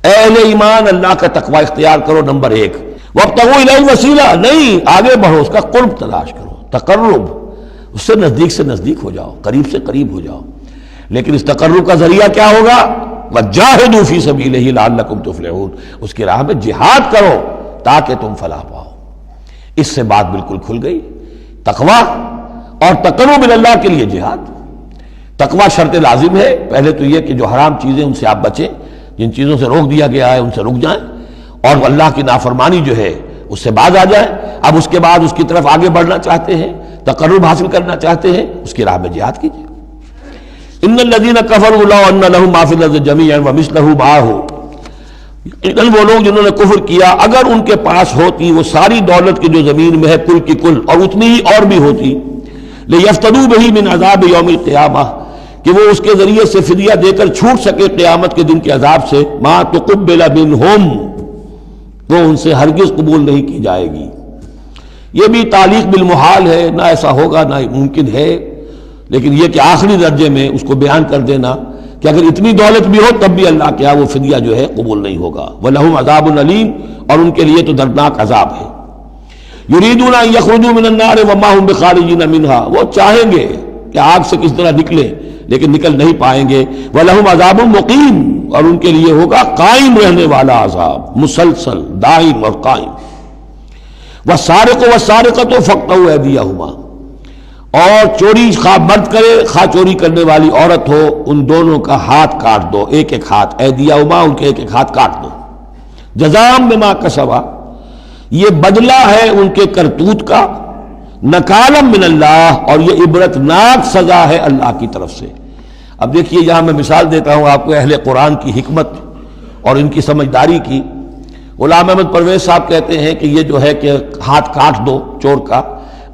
اہل ایمان اللہ کا تقوی اختیار کرو نمبر 1. وابتغوا الیہ الوسیلہ، نہیں آگے بڑھو، اس کا قرب تلاش کرو، تقرب، اس سے نزدیک ہو جاؤ، قریب سے قریب ہو جاؤ. لیکن اس تقرب کا ذریعہ کیا ہوگا؟ وجاہدوا فی سبیلہ لعلکم تفلحون، اس کی راہ میں جہاد کرو تاکہ تم فلاح پاؤ. اس سے بات بالکل کھل گئی. تقوی اور تقرب اللہ کے لیے جہاد. تقوی شرط لازم ہے. پہلے تو یہ کہ جو حرام چیزیں ان سے آپ بچیں، جن چیزوں سے روک دیا گیا ہے ان سے رک جائیں، اور اللہ کی نافرمانی جو ہے اس سے باز آ جائیں. اب اس کے بعد اس کی طرف آگے بڑھنا چاہتے ہیں، تقرب حاصل کرنا چاہتے ہیں، اس کی راہ میں جہاد کیجیے. ان الذین کفروا لو ان لهم ما فی الارض جميعا ومثلہ معه، وہ لوگ جنہوں نے کفر کیا اگر ان کے پاس ہوتی وہ ساری دولت کی جو زمین میں ہے کل کی کل، اور اتنی ہی اور بھی ہوتی، لیفتدوا بہ من عذاب یوم القیامہ، کہ وہ اس کے ذریعے سے فدیہ دے کر چھوٹ سکے قیامت کے دن کے عذاب سے. ما تقبل منہم، وہ ان سے ہرگز قبول نہیں کی جائے گی. یہ بھی تعلیق بالمحال ہے، نہ ایسا ہوگا نہ ممکن ہے. لیکن یہ کہ آخری درجے میں اس کو بیان کر دینا کہ اگر اتنی دولت بھی ہو تب بھی اللہ کے ہاں وہ فدیہ جو ہے قبول نہیں ہوگا. وَلَهُمْ عَذَابٌ أَلِيمٌ، اور ان کے لیے تو دردناک عذاب ہے. يُرِيدُونَ أَن يَخْرُجُوا مِنَ النَّارِ وَمَا هُمْ بِخَارِجِينَ مِنْهَا، وہ چاہیں گے کہ آگ سے کس طرح نکلے لیکن نکل نہیں پائیں گے. وَلَهُمْ عَذَابٌ مُقِيمٌ، اور ان کے لیے ہوگا قائم رہنے والا عذاب، مسلسل دائم اور قائم. وَالسَّارِقُ وَالسَّارِقَةُ فَاقْطَعُوا أَيْدِيَهُمَا، اور چوری خواہ مرد کرے خواہ چوری کرنے والی عورت ہو، ان دونوں کا ہاتھ کاٹ دو، ایک ایک ہاتھ. ایدیہما، ان کے ایک ایک ہاتھ کاٹ دو. جزاء بما کسبا، یہ بدلہ ہے ان کے کرتوت کا. نکالا من اللہ، اور یہ عبرتناک سزا ہے اللہ کی طرف سے. اب دیکھیے یہاں میں مثال دیتا ہوں آپ کو اہل قرآن کی حکمت اور ان کی سمجھداری کی. غلام احمد پرویز صاحب کہتے ہیں کہ یہ جو ہے کہ ہاتھ کاٹ دو چور کا،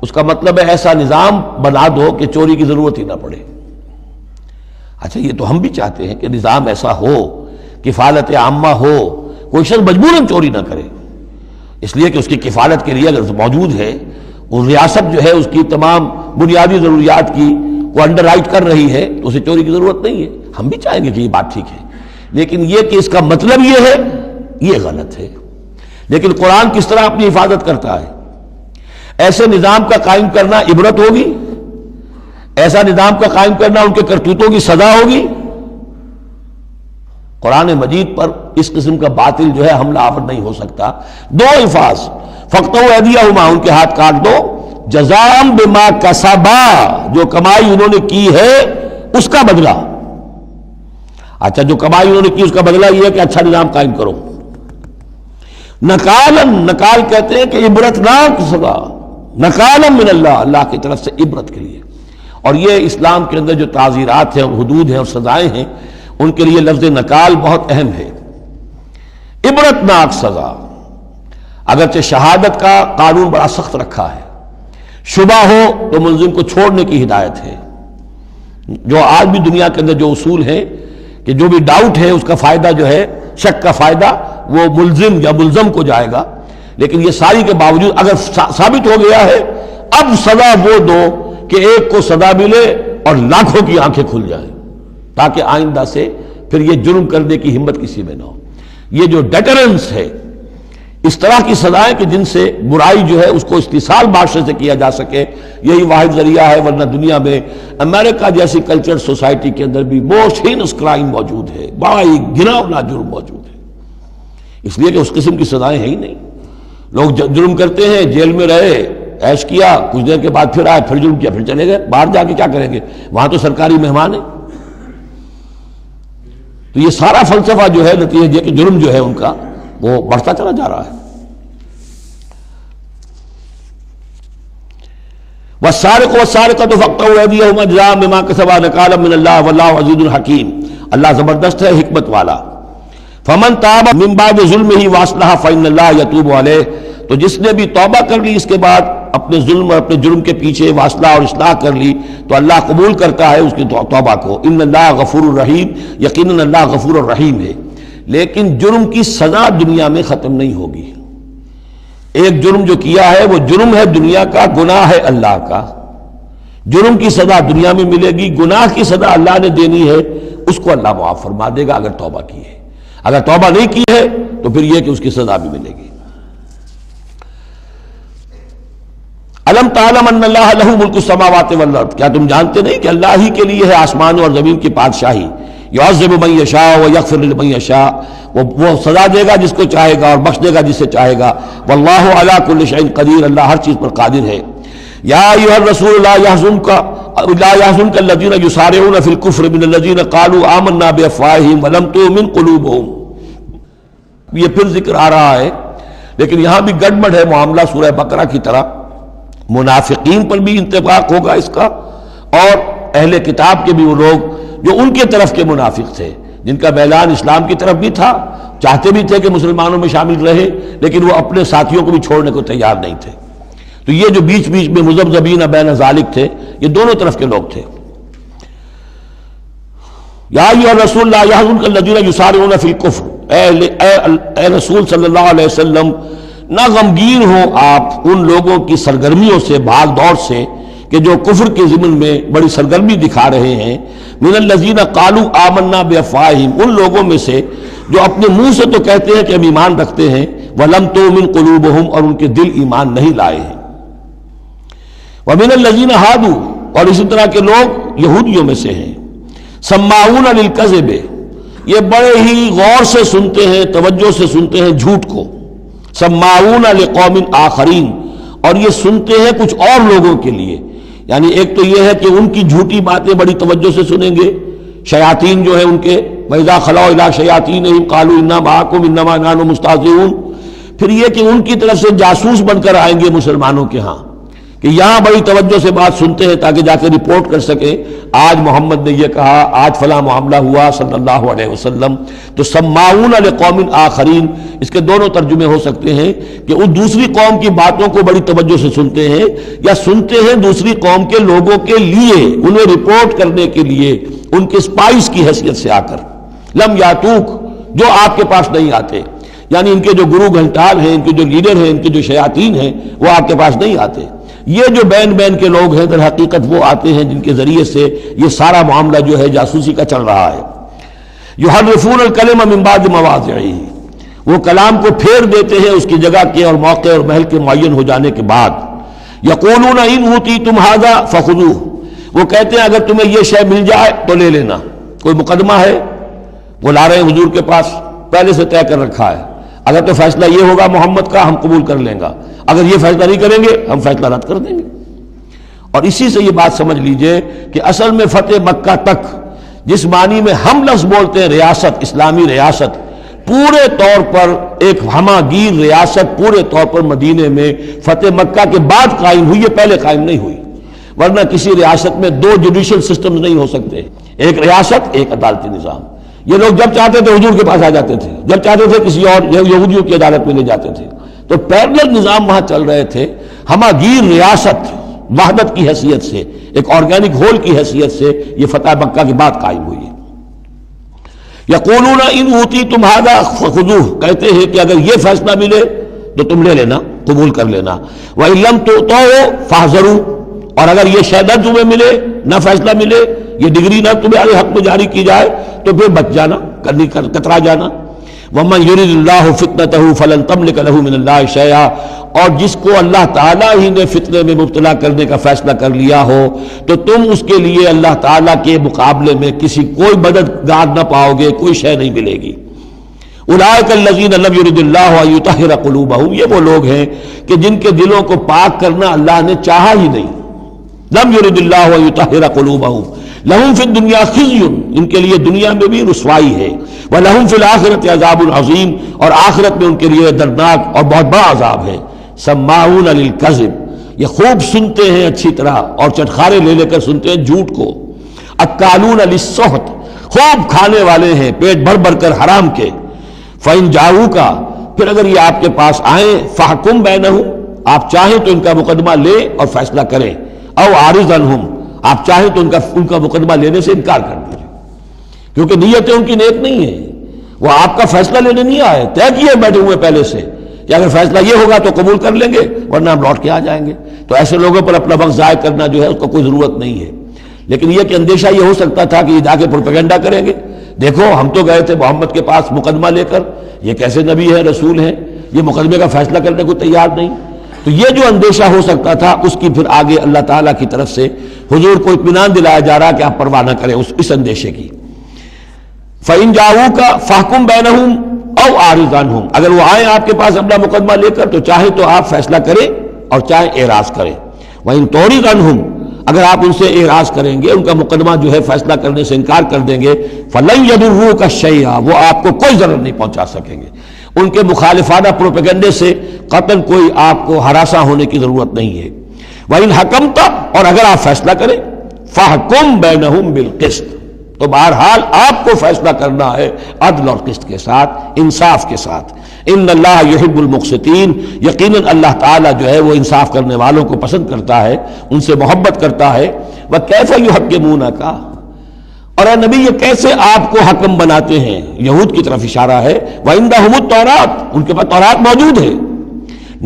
اس کا مطلب ہے ایسا نظام بنا دو کہ چوری کی ضرورت ہی نہ پڑے. اچھا یہ تو ہم بھی چاہتے ہیں کہ نظام ایسا ہو، کفالت عامہ ہو، کوئی شخص مجبوراً چوری نہ کرے، اس لیے کہ اس کی کفالت کے لیے اگر موجود ہے، وہ ریاست جو ہے اس کی تمام بنیادی ضروریات کی وہ انڈر رائٹ کر رہی ہے، تو اسے چوری کی ضرورت نہیں ہے. ہم بھی چاہیں گے کہ یہ بات ٹھیک ہے، لیکن یہ کہ اس کا مطلب یہ ہے، یہ غلط ہے. لیکن قرآن کس طرح اپنی حفاظت کرتا ہے؟ ایسے نظام کا قائم کرنا عبرت ہوگی، ایسا نظام کا قائم کرنا ان کے کرتوتوں کی سزا ہوگی. قرآن مجید پر اس قسم کا باطل جو ہے حملہ آور نہیں ہو سکتا. دو الفاظ، فَاقْطَعُوا أَيْدِيَهُمَا، ان کے ہاتھ کاٹ دو. جزاء بما کسبا، جو کمائی انہوں نے کی ہے اس کا بدلہ. اچھا جو کمائی انہوں نے کی اس کا بدلہ یہ ہے کہ اچھا نظام قائم کرو. نکالن، نکال کہتے ہیں کہ عبرتناک سزا، نکالن من اللہ، اللہ کی طرف سے عبرت کے لیے. اور یہ اسلام کے اندر جو تعزیرات ہیں اور حدود ہیں اور سزائیں ہیں ان کے لیے لفظ نکال بہت اہم ہے. عبرتناک سزا. اگرچہ شہادت کا قانون بڑا سخت رکھا ہے، شبہ ہو تو ملزم کو چھوڑنے کی ہدایت ہے. جو آج بھی دنیا کے اندر جو اصول ہیں کہ جو بھی ڈاؤٹ ہے اس کا فائدہ جو ہے، شک کا فائدہ وہ ملزم یا ملزم کو جائے گا. لیکن یہ ساری کے باوجود اگر ثابت ہو گیا ہے، اب سزا وہ دو کہ ایک کو سزا ملے اور لاکھوں کی آنکھیں کھل جائیں، تاکہ آئندہ سے پھر یہ جرم کرنے کی ہمت کسی میں نہ ہو. یہ جو ڈیٹرنس ہے، اس طرح کی سزائیں کہ جن سے برائی جو ہے اس کو استحصال معاشرے سے کیا جا سکے، یہی واحد ذریعہ ہے. ورنہ دنیا میں امریکہ جیسی کلچر سوسائٹی کے اندر بھی موسٹ ہینس کرائم موجود ہے، بڑا ہی گھناؤنا جرم موجود ہے. اس لیے کہ اس قسم کی سزائیں ہیں ہی نہیں. لوگ جرم کرتے ہیں، جیل میں رہے، عیش کیا، کچھ دیر کے بعد پھر آئے، پھر جرم کیا، پھر چلے گئے. باہر جا کے کیا کریں گے؟ وہاں تو سرکاری مہمان ہیں. تو یہ سارا فلسفہ جو ہے نتیجہ کہ جرم جو ہے ان کا وہ بڑھتا چلا جا رہا ہے. والسارق والسارقۃ فاقطعوا ایدیہما جزاء بما کسبا نکالا من اللہ واللہ عزیز حکیم. اللہ زبردست ہے، حکمت والا. فمن تاب من بعد ظلمہ واصلح فإن اللہ یتوب علیہ. تو جس نے بھی توبہ کر لی اس کے بعد اپنے ظلم اور اپنے جرم کے پیچھے واصلہ اور اصلاح کر لی تو اللہ قبول کرتا ہے اس کی توبہ کو. ان اللہ غفور الرحیم، یقیناً اللہ غفور الرحیم ہے. لیکن جرم کی سزا دنیا میں ختم نہیں ہوگی. ایک جرم جو کیا ہے وہ جرم ہے دنیا کا، گناہ ہے اللہ کا. جرم کی سزا دنیا میں ملے گی، گناہ کی سزا اللہ نے دینی ہے، اس کو اللہ معاف فرما دے گا اگر توبہ کی ہے. اگر توبہ نہیں کی ہے تو پھر یہ کہ اس کی سزا بھی ملے گی. الم تعلم ان اللہ لہ ملک السماوات والارض، کیا تم جانتے نہیں کہ اللہ ہی کے لیے ہے آسمانوں اور زمین کی بادشاہی. یعذب من یشاء ویغفر لمن یشاء، وہ سزا دے گا جس کو چاہے گا اور بخش دے گا جسے چاہے گا. واللہ علی کل شیء قدیر، اللہ ہر چیز پر قادر ہے. یا ایھا الرسول لا يحزنك الذین یسارعون فی الکفر من الذین قالوا آمنا بافواہہم ولم تؤمن قلوبہم. یہ پھر ذکر آ رہا ہے لیکن یہاں بھی گڑبڑ ہے معاملہ سورہ بقرہ کی طرح. منافقین پر بھی انطباق ہوگا اس کا، اور اہل کتاب کے بھی وہ لوگ جو ان کے طرف کے منافق تھے، جن کا میلان اسلام کی طرف بھی تھا، چاہتے بھی تھے کہ مسلمانوں میں شامل رہے، لیکن وہ اپنے ساتھیوں کو بھی چھوڑنے کو تیار نہیں تھے. تو یہ جو بیچ بیچ میں مذبذبین بین ذالک تھے، یہ دونوں طرف کے لوگ تھے. یا ایھا الرسول لا يحزنك الذین یسارعون فی الکفر، اے رسول صلی اللہ علیہ وسلم نہ غمگین ہو آپ ان لوگوں کی سرگرمیوں سے، بھاگ دوڑ سے کہ جو کفر کے ضمن میں بڑی سرگرمی دکھا رہے ہیں. من الذین قالوا آمنا بافواہہم، ان لوگوں میں سے جو اپنے منہ سے تو کہتے ہیں کہ ہم ایمان رکھتے ہیں، ولم تؤمن قلوبہم، اور ان کے دل ایمان نہیں لائے ہیں. ومن الذین ہادوا، اور اسی طرح کے لوگ یہودیوں میں سے ہیں. سماعون للکذب، یہ بڑے ہی غور سے سنتے ہیں، توجہ سے سنتے ہیں جھوٹ کو. سماعون لقوم آخرین، اور یہ سنتے ہیں کچھ اور لوگوں کے لیے. یعنی ایک تو یہ ہے کہ ان کی جھوٹی باتیں بڑی توجہ سے سنیں گے، شیاطین جو ہیں ان کے، وَإِذَا خَلَوْا إِلَىٰ شَيَاطِينِهِمْ قَالُوا إِنَّا مَعَكُمْ إِنَّمَا نَحْنُ مُسْتَهْزِئُونَ. پھر یہ کہ ان کی طرف سے جاسوس بن کر آئیں گے مسلمانوں کے ہاں کہ یہاں بڑی توجہ سے بات سنتے ہیں تاکہ جا کے رپورٹ کر سکیں آج محمد نے یہ کہا، آج فلاں معاملہ ہوا صلی اللہ علیہ وسلم. تو سماعون لقوم آخرین، اس کے دونوں ترجمے ہو سکتے ہیں کہ اس دوسری قوم کی باتوں کو بڑی توجہ سے سنتے ہیں، یا سنتے ہیں دوسری قوم کے لوگوں کے لیے، انہیں رپورٹ کرنے کے لیے، ان کے اسپائس کی حیثیت سے آ کر. لم یاتوک، جو آپ کے پاس نہیں آتے، یعنی ان کے جو گرو گھنٹال ہیں، ان کے جو لیڈر ہیں، ان کے جو شیاطین ہیں، وہ آپ کے پاس نہیں آتے. یہ جو بین بین کے لوگ ہیں در حقیقت وہ آتے ہیں جن کے ذریعے سے یہ سارا معاملہ جو ہے جاسوسی کا چل رہا ہے. یحرفون الکلم من بعد مواضعہ، وہ کلام کو پھیر دیتے ہیں اس کی جگہ کے اور موقع اور محل کے معین ہو جانے کے بعد. یقولون ان اوتیتم ھذا فخذوہ، وہ کہتے ہیں اگر تمہیں یہ شے مل جائے تو لے لینا. کوئی مقدمہ ہے، وہ لا رہے ہیں حضور کے پاس، پہلے سے طے کر رکھا ہے، اگر تو فیصلہ یہ ہوگا محمد کا ہم قبول کر لیں گا، اگر یہ فیصلہ نہیں کریں گے ہم فیصلہ رد کر دیں گے. اور اسی سے یہ بات سمجھ لیجئے کہ اصل میں فتح مکہ تک جس معنی میں ہم لفظ بولتے ہیں ریاست، اسلامی ریاست، پورے طور پر ایک ہماگیر ریاست پورے طور پر مدینے میں فتح مکہ کے بعد قائم ہوئی ہے، پہلے قائم نہیں ہوئی۔ ورنہ کسی ریاست میں دو جوڈیشل سسٹمز نہیں ہو سکتے، ایک ریاست ایک عدالتی نظام۔ یہ لوگ جب چاہتے تھے حضور کے پاس آ جاتے تھے، جب چاہتے تھے کسی اور یہودیوں کی عدالت میں لے جاتے تھے، تو پیرلل نظام وہاں چل رہے تھے۔ ہماگیر ریاست وحدت کی حیثیت سے، ایک آرگینک ہول کی حیثیت سے یہ فتح مکہ کے بعد قائم ہوئی ہے۔ یقولون ان اوتیتم ھذا فخذوہ، کہتے ہیں کہ اگر یہ فیصلہ ملے تو تم لے لینا، قبول کر لینا۔ وَإِن لَّمْ تُؤْتَوْا فَاحْذَرُوا، اور اگر یہ شہادت تمہیں ملے، نہ فیصلہ ملے، یہ ڈگری نہ تمہارے حق میں جاری کی جائے تو پھر بچ جانا، کترا جانا۔ وَمَن يُرِدِ اللَّهُ فِتْنَتَهُ فَلَن تَمْلِكَ لَهُ مِنَ اللَّهِ شَيْئًا، اور جس کو اللہ تعالیٰ ہی نے فتنے میں مبتلا کرنے کا فیصلہ کر لیا ہو تو تم اس کے لیے اللہ تعالیٰ کے مقابلے میں کوئی مددگار نہ پاؤ گے، کوئی شے نہیں ملے گی۔ اولئک الذین لم یرد اللہ ان یطہر قلوبہم، یہ وہ لوگ ہیں کہ جن کے دلوں کو پاک کرنا اللہ نے چاہا ہی نہیں۔ لم یرد اللہ ان یطہر قلوبہم لہم فی الدنیا خزی، ان کے لیے دنیا میں بھی رسوائی ہے، وَلَهُمْ فِي الْآخِرَةِ عَذَابٌ عَظِيمٌ، اور آخرت میں ان کے لیے دردناک اور بہت بڑا عذاب ہے۔ سماعون للکذب، یہ خوب سنتے ہیں اچھی طرح اور چٹخارے لے لے کر سنتے ہیں جھوٹ کو۔ اکالون للسحت، خوب کھانے والے ہیں پیٹ بھر بھر کر حرام کے۔ فَإِن جَاءُوكَ، پھر اگر یہ آپ کے پاس آئیں، فَحْكُم بَيْنَهُمْ، آپ چاہیں تو ان کا مقدمہ لے اور فیصلہ کریں، او عارض عنہم، آپ چاہیں تو ان کا مقدمہ لینے سے انکار کر دیجیے، کیونکہ نیتیں ان کی نیک نہیں ہیں، وہ آپ کا فیصلہ لینے نہیں آئے، طے کیے بیٹھے ہوئے پہلے سے کہ اگر فیصلہ یہ ہوگا تو قبول کر لیں گے ورنہ ہم لوٹ کے آ جائیں گے۔ تو ایسے لوگوں پر اپنا وقت ضائع کرنا جو ہے اس کو کوئی ضرورت نہیں ہے۔ لیکن یہ کہ اندیشہ یہ ہو سکتا تھا کہ یہ جا کے پروپیگنڈا کریں گے، دیکھو ہم تو گئے تھے محمد کے پاس مقدمہ لے کر، یہ کیسے نبی ہے، رسول ہیں، یہ مقدمے کا فیصلہ کرنے کو تیار نہیں۔ تو یہ جو اندیشہ ہو سکتا تھا اس کی پھر آگے اللہ تعالیٰ کی طرف سے حضور کو اطمینان دلایا جا رہا کہ آپ پرواہ نہ کریں اس اندیشے کی۔ فَإِن جَاءُوكَ فَاحْكُم بَيْنَهُمْ أَوْ أَعْرِضْ عَنْهُمْ، اگر وہ آئیں آپ کے پاس اپنا مقدمہ لے کر تو چاہے تو آپ فیصلہ کریں اور چاہے اعراض کریں۔ وَإِن تُعْرِضْ عَنْهُمْ، اگر آپ ان سے اعراض کریں گے، ان کا مقدمہ جو ہے فیصلہ کرنے سے انکار کر دیں گے، فَلَن يَضُرُّوكَ شَيْئًا، وہ آپ کو کوئی ضرر نہیں پہنچا سکیں گے۔ ان کے مخالفانہ پروپیگنڈے سے قطعاً کوئی آپ کو ہراساں ہونے کی ضرورت نہیں ہے۔ وَإِنْ حَكَمْتَ، اور اگر آپ فیصلہ کریں، فَحْكُم بَيْنَهُمْ بِالْقِسْطِ، تو بہرحال آپ کو فیصلہ کرنا ہے عدل اور قسط کے ساتھ، انصاف کے ساتھ۔ ان اللہ یحب المقسطین، یقیناً اللہ تعالیٰ جو ہے وہ انصاف کرنے والوں کو پسند کرتا ہے، ان سے محبت کرتا ہے۔ وَكَيْفَ يُحَكِّمُونَكَ، اور اے نبی یہ کیسے آپ کو حکم بناتے ہیں، یہود کی طرف اشارہ ہے۔ وَعِندَهُمُ التَّوْرَاۃ، ان کے پاس تورات موجود ہے،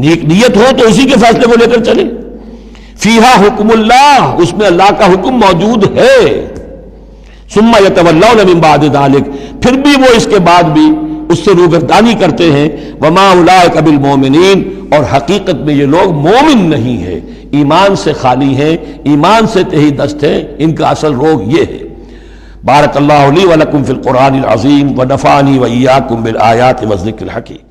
نیک نیت ہو تو اسی کے فیصلے کو لے کر چلے۔ فِيهَا حُكْمُ اللَّهِ، اس میں اللہ کا حکم موجود ہے۔ ثُمَّ يَتَوَلَّوْنَ مِن بَعْدِ ذَلِكَ، پھر بھی وہ اس کے بعد بھی اس سے روگردانی کرتے ہیں۔ وَمَا أُولَٰئِكَ بِالْمُؤْمِنِينَ، اور حقیقت میں یہ لوگ مومن نہیں ہیں، ایمان سے خالی ہیں، ایمان سے تہی دست ہیں، ان کا اصل روگ یہ ہے۔ بارک اللہ لی ولکم فی القرآن العظیم ونفعنی وإیاکم بالآیات والذکر الحکیم۔